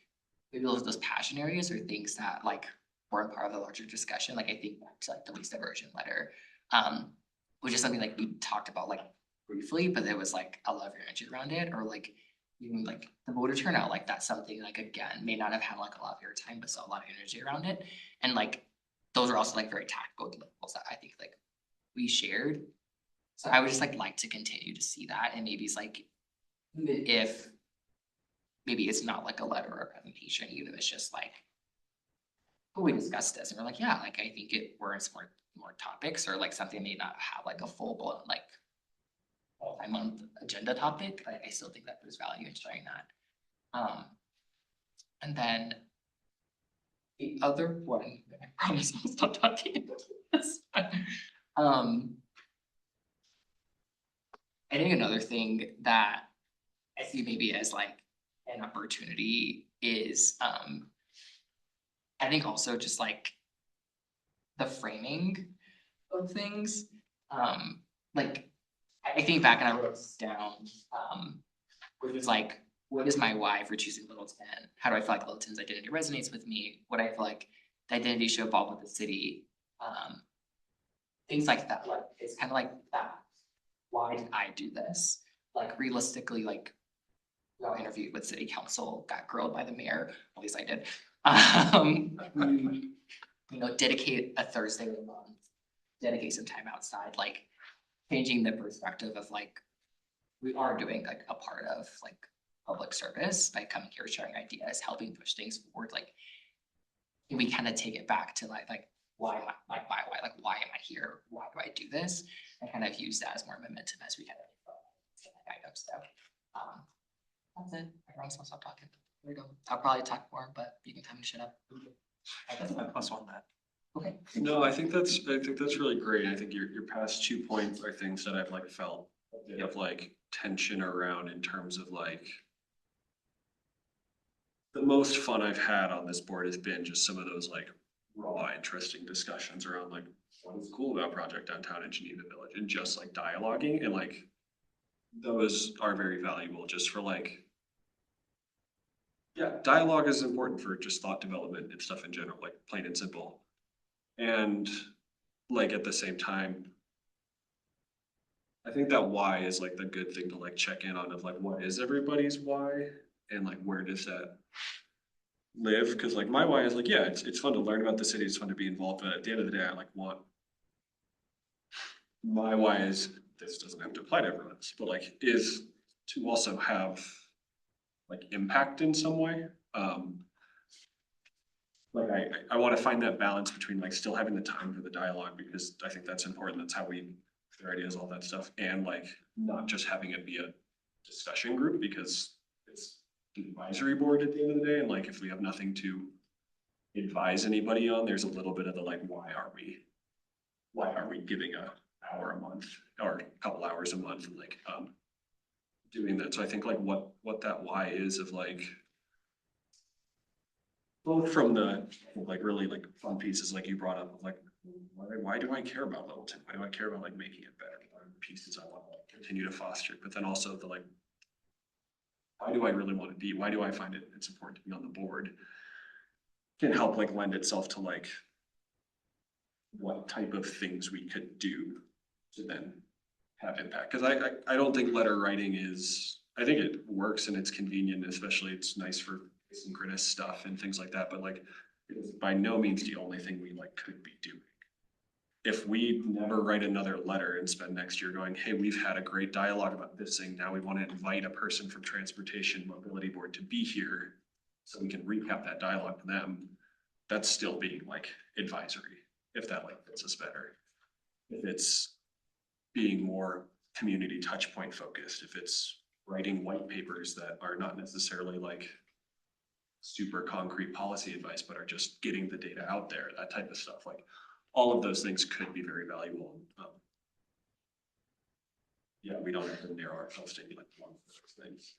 maybe those passion areas or things that like weren't part of the larger discussion. Like, I think back to like the least diversion letter, which is something like we talked about like briefly, but there was like a lot of energy around it, or like even like the voter turnout, like that's something like, again, may not have had like a lot of your time, but still a lot of energy around it. And like those are also like very tactical deliverables that I think like we shared. So I would just like to continue to see that, and maybe it's like, even if maybe it's not like a letter or a presentation, even if it's just like, oh, we discussed this, and we're like, yeah, like I think it warrants more topics, or like something may not have like a full blown like multi-month agenda topic. I still think that there's value in sharing that. And then the other one, I promise I'll stop talking about this. I think another thing that I see maybe as like an opportunity is, I think also just like the framing of things. Like, I think back and I wrote this down, which was like, what is my why for choosing Littleton? How do I feel like Littleton's identity resonates with me? What I feel like the identity should evolve with the city? Things like that, like, it's kind of like that. Why did I do this? Like realistically, like, I interviewed with city council, got grilled by the mayor, at least I did. Dedicate a Thursday a month, dedicate some time outside, like changing the perspective of like, we are doing like a part of like public service by coming here, sharing ideas, helping push things forward, like we kind of take it back to like, why am I, like, my why, like, why am I here? Why do I do this? And kind of use that as more momentum as we kind of guide up stuff. That's it. I promise I'll stop talking. There we go. I'll probably talk more, but you can tell me to shut up. That's my plus one that. Okay. No, I think that's really great. I think your past 2 points are things that I've like felt a bit of like tension around in terms of like. The most fun I've had on this board has been just some of those like raw, interesting discussions around like what is cool about Project Downtown in Geneva Village and just like dialoguing, and like those are very valuable just for like, yeah, dialogue is important for just thought development and stuff in general, like plain and simple. And like at the same time, I think that why is like the good thing to like check in on, of like what is everybody's why and like where does that live? Because like my why is like, yeah, it's fun to learn about the city, it's fun to be involved, but at the end of the day, I like want, my why is, this doesn't have to apply to everyone else, but like is to also have like impact in some way. Like I want to find that balance between like still having the time for the dialogue, because I think that's important. That's how we share ideas, all that stuff, and like not just having it be a discussion group, because it's an advisory board at the end of the day, and like if we have nothing to advise anybody on, there's a little bit of the like, why are we giving a hour a month or a couple hours a month, and like doing that. So I think like what that why is of like, both from the like really like fun pieces like you brought up of like, why do I care about Littleton? Why do I care about like making it better? What are the pieces I want to like, continue to foster? But then also the like, why do I really want to be? Why do I find it's important to be on the board? Can help like lend itself to like what type of things we could do to then have impact. Because I don't think letter writing is, I think it works and it's convenient, especially it's nice for synchronous stuff and things like that, but like it's by no means the only thing we like could be doing. If we never write another letter and spend next year going, hey, we've had a great dialogue about this thing, now we want to invite a person from Transportation Mobility Board to be here so we can recap that dialogue to them, that's still being like advisory, if that like fits us better. If it's being more community touch point focused, if it's writing white papers that are not necessarily like super concrete policy advice, but are just getting the data out there, that type of stuff. Like all of those things could be very valuable. Yeah, we don't have to narrow ourselves to like one of those things.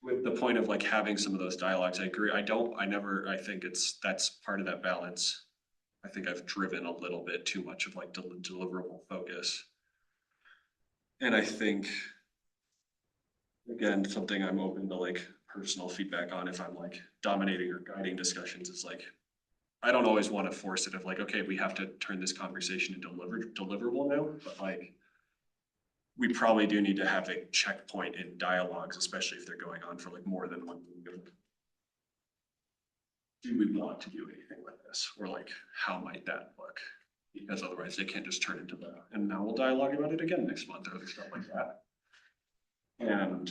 With the point of like having some of those dialogues, I agree. I think that's part of that balance. I think I've driven a little bit too much of like deliverable focus. And I think, again, something I'm open to like personal feedback on if I'm like dominating or guiding discussions is like, I don't always want to force it of like, okay, we have to turn this conversation into deliverable now, but like, we probably do need to have a checkpoint in dialogues, especially if they're going on for like more than one week. Do we want to do anything with this? Or like, how might that look? Because otherwise they can't just turn into the, and now we'll dialogue about it again next month or stuff like that. And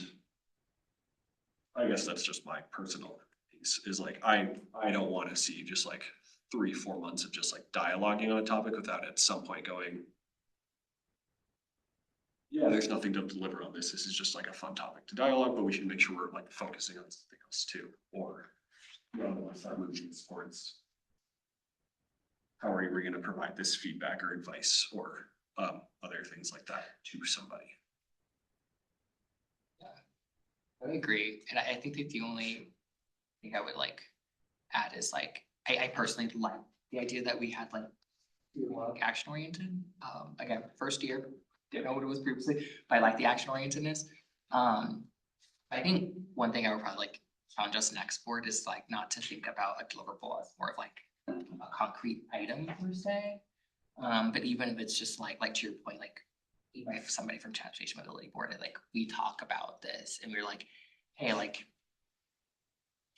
I guess that's just my personal piece is like, I don't want to see just like 3-4 months of just like dialoguing on a topic without at some point going, yeah, there's nothing to deliver on this. This is just like a fun topic to dialogue, but we should make sure we're like focusing on something else too. Or otherwise start moving towards how are we going to provide this feedback or advice or other things like that to somebody. I agree, and I think that the only thing I would like add is like, I personally like the idea that we had like more like action oriented. Again, first year, didn't know what it was previously, but I like the action orientedness. I think one thing I would probably like on just next board is like not to think about a deliverable as more of like a concrete item per se. But even if it's just like to your point, like even if somebody from Transportation Mobility Board, like we talk about this and we're like, hey, like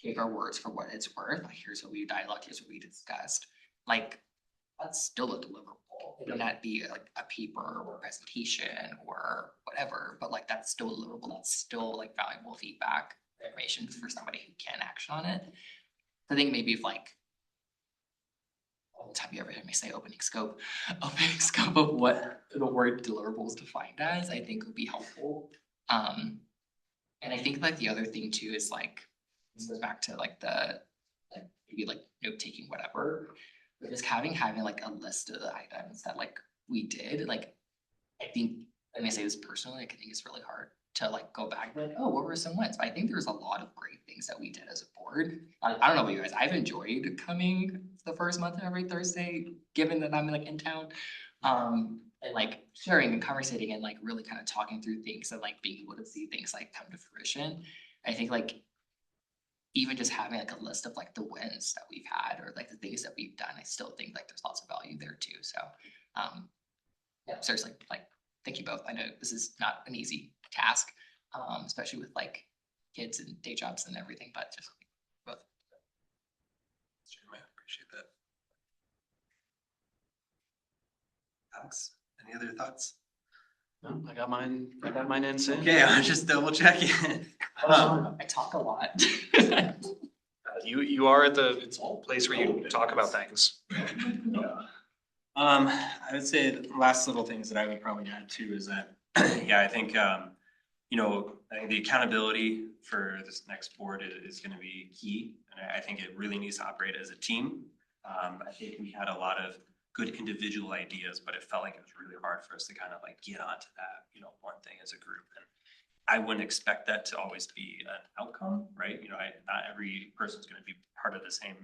take our words for what it's worth. Like here's what we dialogued, here's what we discussed. Like that's still a deliverable. It may not be like a paper or a presentation or whatever, but like that's still a deliverable. That's still like valuable feedback information for somebody who can action on it. I think maybe if like all the time you ever hear me say opening scope of what the word deliverable is defined as, I think would be helpful. And I think like the other thing too is like this goes back to like the like maybe like note taking whatever. But just having like a list of the items that like we did, like I think, and I say this personally, like, I think it's really hard to like go back and like, oh, what were some wins? But I think there's a lot of great things that we did as a board. I don't know about you guys, I've enjoyed coming the first month of every Thursday, given that I'm like in town. And like sharing and conversating and like really kind of talking through things and like being able to see things like come to fruition. I think like even just having like a list of like the wins that we've had or like the things that we've done, I still think like there's lots of value there too. So yeah, seriously, like thank you both. I know this is not an easy task, especially with like kids and day jobs and everything, but just both. Sure, man, appreciate that. Alex, any other thoughts? No, I got mine in soon. Okay, I'm just double checking. I talk a lot. You are at the place where you talk about things. I would say the last little things that I would probably add too is that, yeah, I think, you know, I think the accountability for this next board is gonna be key. And I think it really needs to operate as a team. I think we had a lot of good individual ideas, but it felt like it was really hard for us to kind of like get onto that, you know, one thing as a group. And I wouldn't expect that to always be an outcome, right? You know, not every person's gonna be part of the same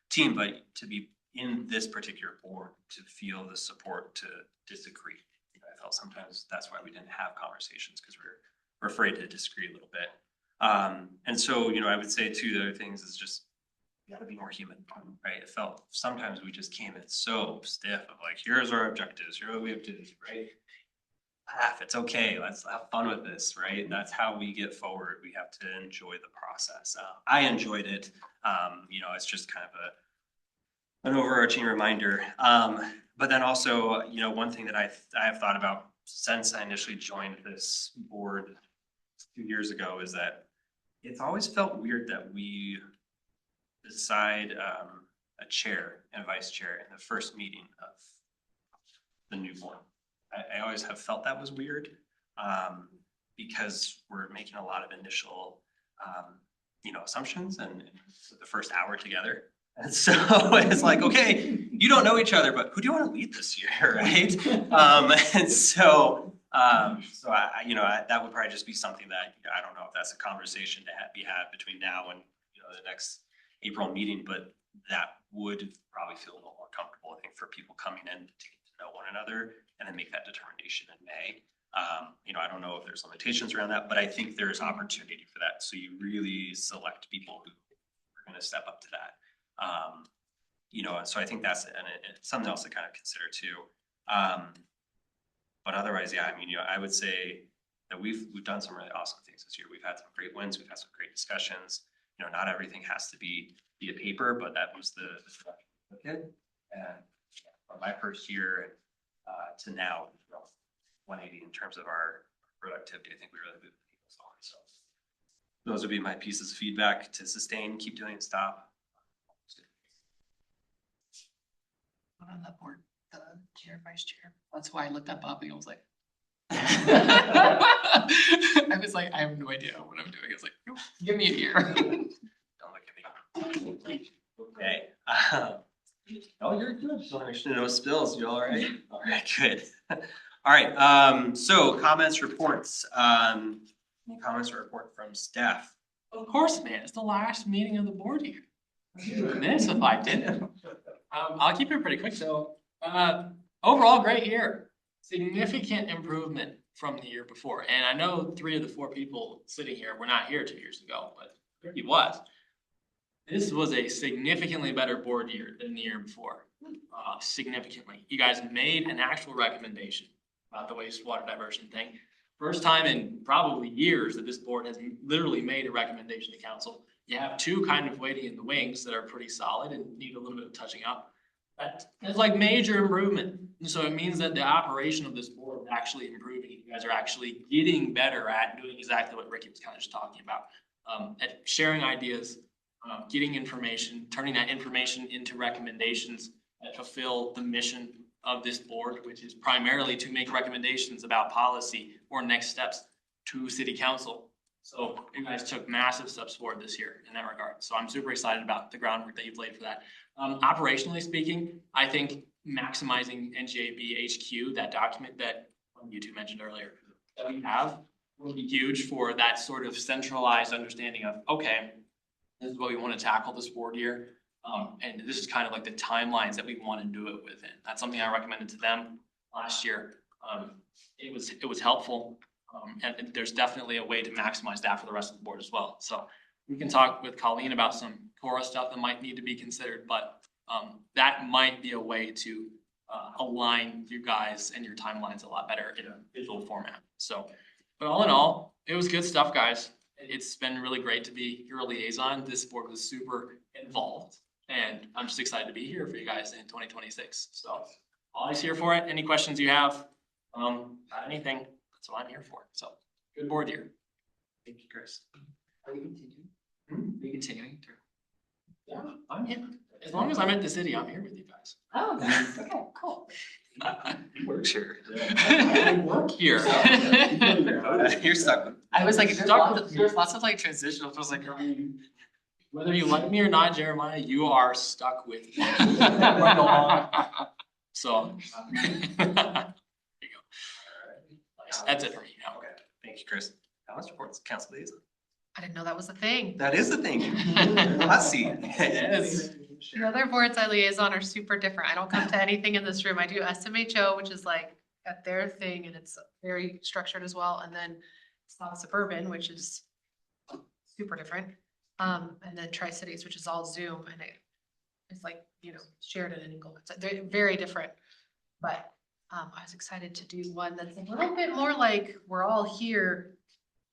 team, but to be in this particular board, to feel the support to disagree. You know, I felt sometimes that's why we didn't have conversations, because we're afraid to disagree a little bit. And so, you know, I would say too, the other things is just, you gotta be more human, right? It felt sometimes we just came in so stiff of like, here's our objectives, here's what we have to do, right? Laugh, it's okay, let's have fun with this, right? That's how we get forward. We have to enjoy the process. I enjoyed it. You know, it's just kind of an overarching reminder. But then also, you know, one thing that I have thought about since I initially joined this board 2 years ago is that it's always felt weird that we decide a chair and vice chair in the first meeting of the new board. I always have felt that was weird, because we're making a lot of initial, you know, assumptions and the first hour together. And so it's like, okay, you don't know each other, but who do you want to lead this year, right? And so I, you know, that would probably just be something that, you know, I don't know if that's a conversation to be had between now and, you know, the next April meeting, but that would probably feel a little more comfortable, I think, for people coming in to get to know one another and then make that determination in May. You know, I don't know if there's limitations around that, but I think there's opportunity for that. So you really select people who are going to step up to that. You know, so I think that's it's something else to kind of consider too. But otherwise, yeah, I mean, you know, I would say that we've done some really awesome things this year. We've had some great wins. We've had some great discussions. You know, not everything has to be a paper, but that was the and from my first year to now, you know, 180 in terms of our productivity. I think we really moved the needle on. So those would be my pieces of feedback to sustain, keep doing it, stop. On that board, the chair, vice chair. That's why I looked that up and I was like. I was like, I have no idea what I'm doing. I was like, nope, give me a year. Don't look at me. Okay. Oh, you're good. So actually no spills. You all right? All right, good. All right. So comments, reports. Any comments or report from staff? Of course, man, it's the last meeting of the board here. This if I didn't. I'll keep it pretty quick, so, overall, great year. Significant improvement from the year before, and I know 3 of the 4 people sitting here were not here 2 years ago, but he was. This was a significantly better board year than the year before, significantly. You guys made an actual recommendation about the wastewater diversion thing. First time in probably years that this board has literally made a recommendation to council. You have 2 kind of waiting in the wings that are pretty solid and need a little bit of touching up. That's like major improvement. And so it means that the operation of this board is actually improving. You guys are actually getting better at doing exactly what Ricky was kind of just talking about. At sharing ideas, getting information, turning that information into recommendations that fulfill the mission of this board, which is primarily to make recommendations about policy or next steps to city council. So you guys took massive steps forward this year in that regard. So I'm super excited about the groundwork that you've laid for that. Operationally speaking, I think maximizing NGAB HQ, that document that you 2 mentioned earlier, that we have will be huge for that sort of centralized understanding of, okay, this is what we want to tackle this board year. And this is kind of like the timelines that we want to do it within. That's something I recommended to them last year. It was helpful. And there's definitely a way to maximize that for the rest of the board as well. So we can talk with Colleen about some Cora stuff that might need to be considered, but that might be a way to align you guys and your timelines a lot better in a visual format. So, but all in all, it was good stuff, guys. It's been really great to be your liaison. This board was super involved, and I'm just excited to be here for you guys in 2026. So always here for it. Any questions you have, anything, that's what I'm here for. So good board year. Thank you, Chris. Are we continuing? Hmm? Are we continuing? Yeah, I'm here. As long as I'm at the city, I'm here with you guys. Oh, okay, cool. He works here. I work here. You're stuck. I was like, there's Stuck lots with of, me. there's lots of like transitional, feels like. Whether you like me or not, Jeremiah, you are stuck with me. Right along. So. There you go. Nice. That's it for me now. Okay, thank you, Chris. Balance reports, council liaison. I didn't know that was a thing. That is the thing. Hot seat. Yes. The other boards I liaison are super different. I don't come to anything in this room. I do SMHO, which is like at their thing and it's very structured as well. And then South Suburban, which is super different. And then Tri-Cities, which is all Zoom and it's like, Sheridan and Englewood. So they're very different. But I was excited to do one that's a little bit more like we're all here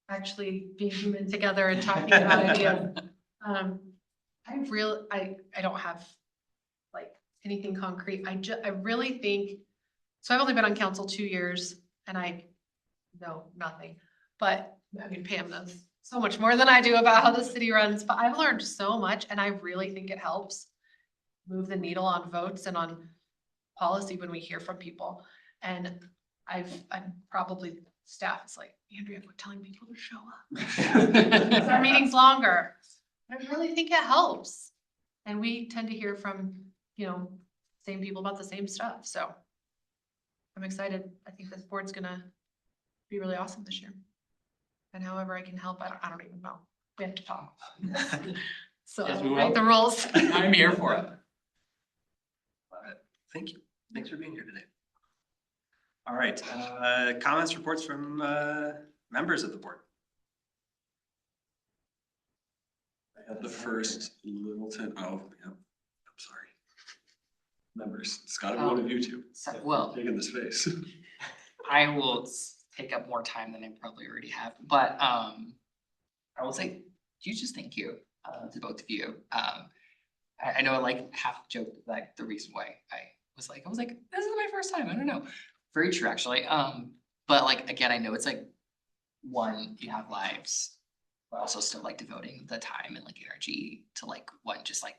actually being human together and talking about ideas. I don't have like anything concrete. I really think, so I've only been on council 2 years and I know nothing, but I mean, Pam knows so much more than I do about how the city runs, but I've learned so much and I really think it helps move the needle on votes and on policy when we hear from people. And I'm probably, staff is like, Andrea, quit telling people to show up. Our meeting's longer. I really think it helps. And we tend to hear from, same people about the same stuff. So I'm excited. I think this board's gonna be really awesome this year. And however I can help, I don't even know. We have to talk. So Yes, we write will. the rules. I'm here for it. Thank you. Thanks for being here today. All right, comments, reports from members of the board. I have the first Littleton, oh, yeah, I'm sorry. Members, it's gotta be one of you two. So, well, Taking this face. I will take up more time than I probably already have, but I will say huge thank you to both of you. I know I like half joked like the reason why I was like, this is my first time. I don't know. Very true, actually. But like again, I know it's like one, you have lives, but also still like devoting the time and like energy to like one, just like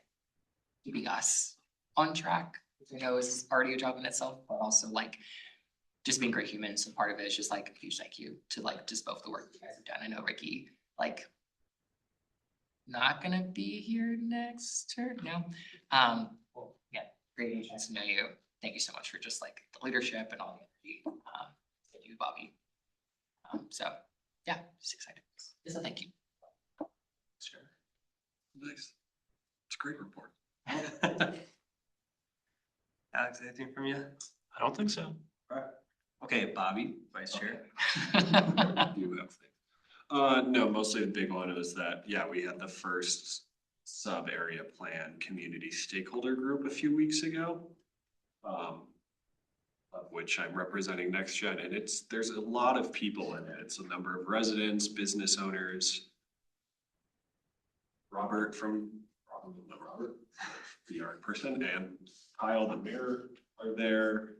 keeping us on track, which I know is already a job in itself, but also like just being great humans. So part of it is just like a huge thank you to like just both the work you guys have done. I know Ricky, like not gonna be here next term, no. Well, yeah, great chance to know you. Thank you so much for just like the leadership and all the energy. Thank you, Bobby. So yeah, just excited. Just a thank you. Sure. Nice. It's a great report. Alex, anything from you? I don't think so. Okay, Bobby, Vice Chair. Do have things. No, mostly the big one was that, yeah, we had the first sub-area plan community stakeholder group a few weeks ago. Of which I'm representing Next Gen, and there's a lot of people in it. It's a number of residents, business owners. Robert, the art person, and Kyle, the mayor, are there.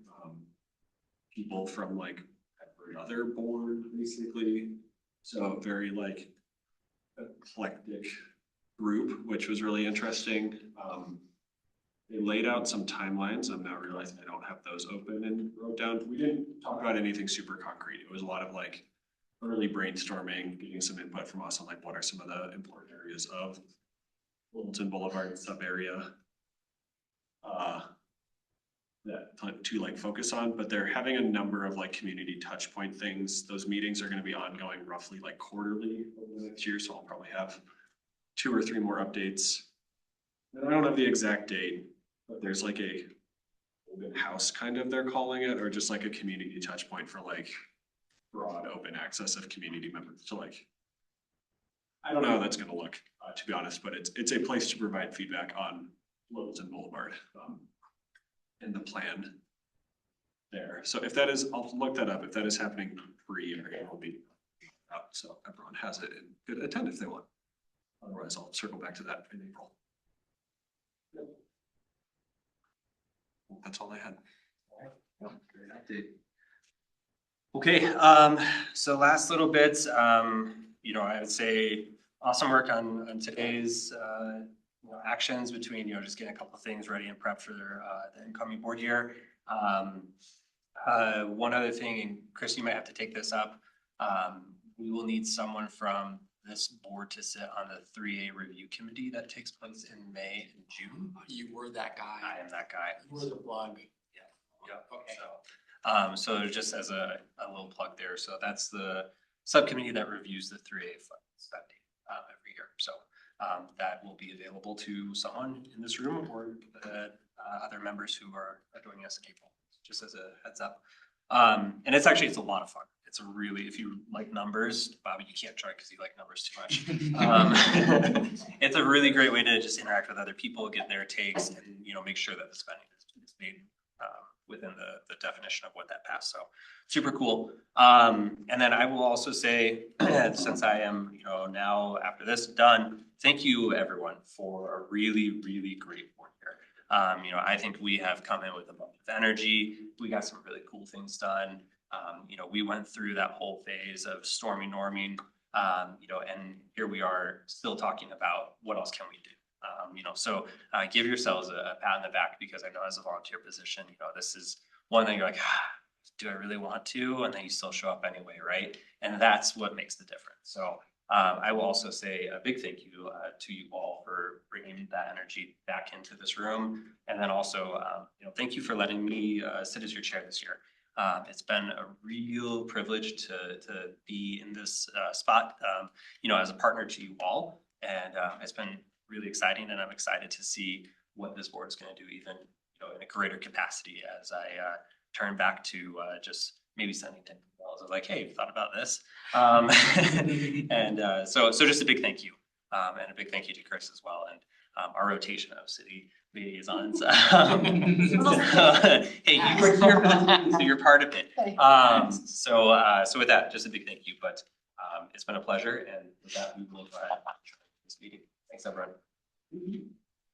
People from like every other board, basically. So very like eclectic group, which was really interesting. They laid out some timelines. I'm now realizing I don't have those open and wrote down. We didn't talk about anything super concrete. It was a lot of like early brainstorming, getting some input from us on like what are some of the important areas of Littleton Boulevard sub area that to like focus on, but they're having a number of like community touch point things. Those meetings are going to be ongoing roughly like quarterly over the next year. So I'll probably have 2 or 3 more updates. And I don't have the exact date, but there's like a open house kind of they're calling it, or just like a community touch point for like broad open access of community members to like, I don't know how that's gonna look, to be honest, but it's a place to provide feedback on Littleton Boulevard and the plan there. So if that is, I'll look that up. If that is happening free, it will be out, so everyone has it and could attend if they want. Otherwise, I'll circle back to that in April. That's all I had. Great update. Okay, so last little bits, you know, I would say awesome work on today's you know, actions between, you know, just getting a couple of things ready and prep for the incoming board year. One other thing, and Chris, you might have to take this up. We will need someone from this board to sit on the 3A review committee that takes place in May and June. You were that guy. I am that guy. You were the plug. Yep. Okay. So just as a little plug there, so that's the subcommittee that reviews the 3A spending every year. So that will be available to someone in this room or other members who are joining us in April, just as a heads up. And it's a lot of fun. It's a really, if you like numbers, Bobby, you can't try because you like numbers too much. It's a really great way to just interact with other people, get their takes, and you know, make sure that the spending is made within the definition of what that passed. So super cool. And then I will also say, since I am, you know, now after this done, thank you everyone for a really, really great board year. You know, I think we have come in with a bunch of energy. We got some really cool things done. You know, we went through that whole phase of storming, norming, you know, and here we are still talking about what else can we do. You know, so give yourselves a pat on the back, because I know as a volunteer position, you know, this is one thing you're like, do I really want to? And then you still show up anyway, right? And that's what makes the difference. So I will also say a big thank you to you all for bringing that energy back into this room. And then also, you know, thank you for letting me sit as your chair this year. It's been a real privilege to be in this spot, you know, as a partner to you all. And it's been really exciting, and I'm excited to see what this board is going to do, even, you know, in a greater capacity as I turn back to just maybe sending 10 emails of like, hey, thought about this. And so just a big thank you, and a big thank you to Chris as well, and our rotation of city liaisons. Hey, you were here, so you're part of it. So with that, just a big thank you. But it's been a pleasure, and with that, we will this meeting. Thanks, everyone.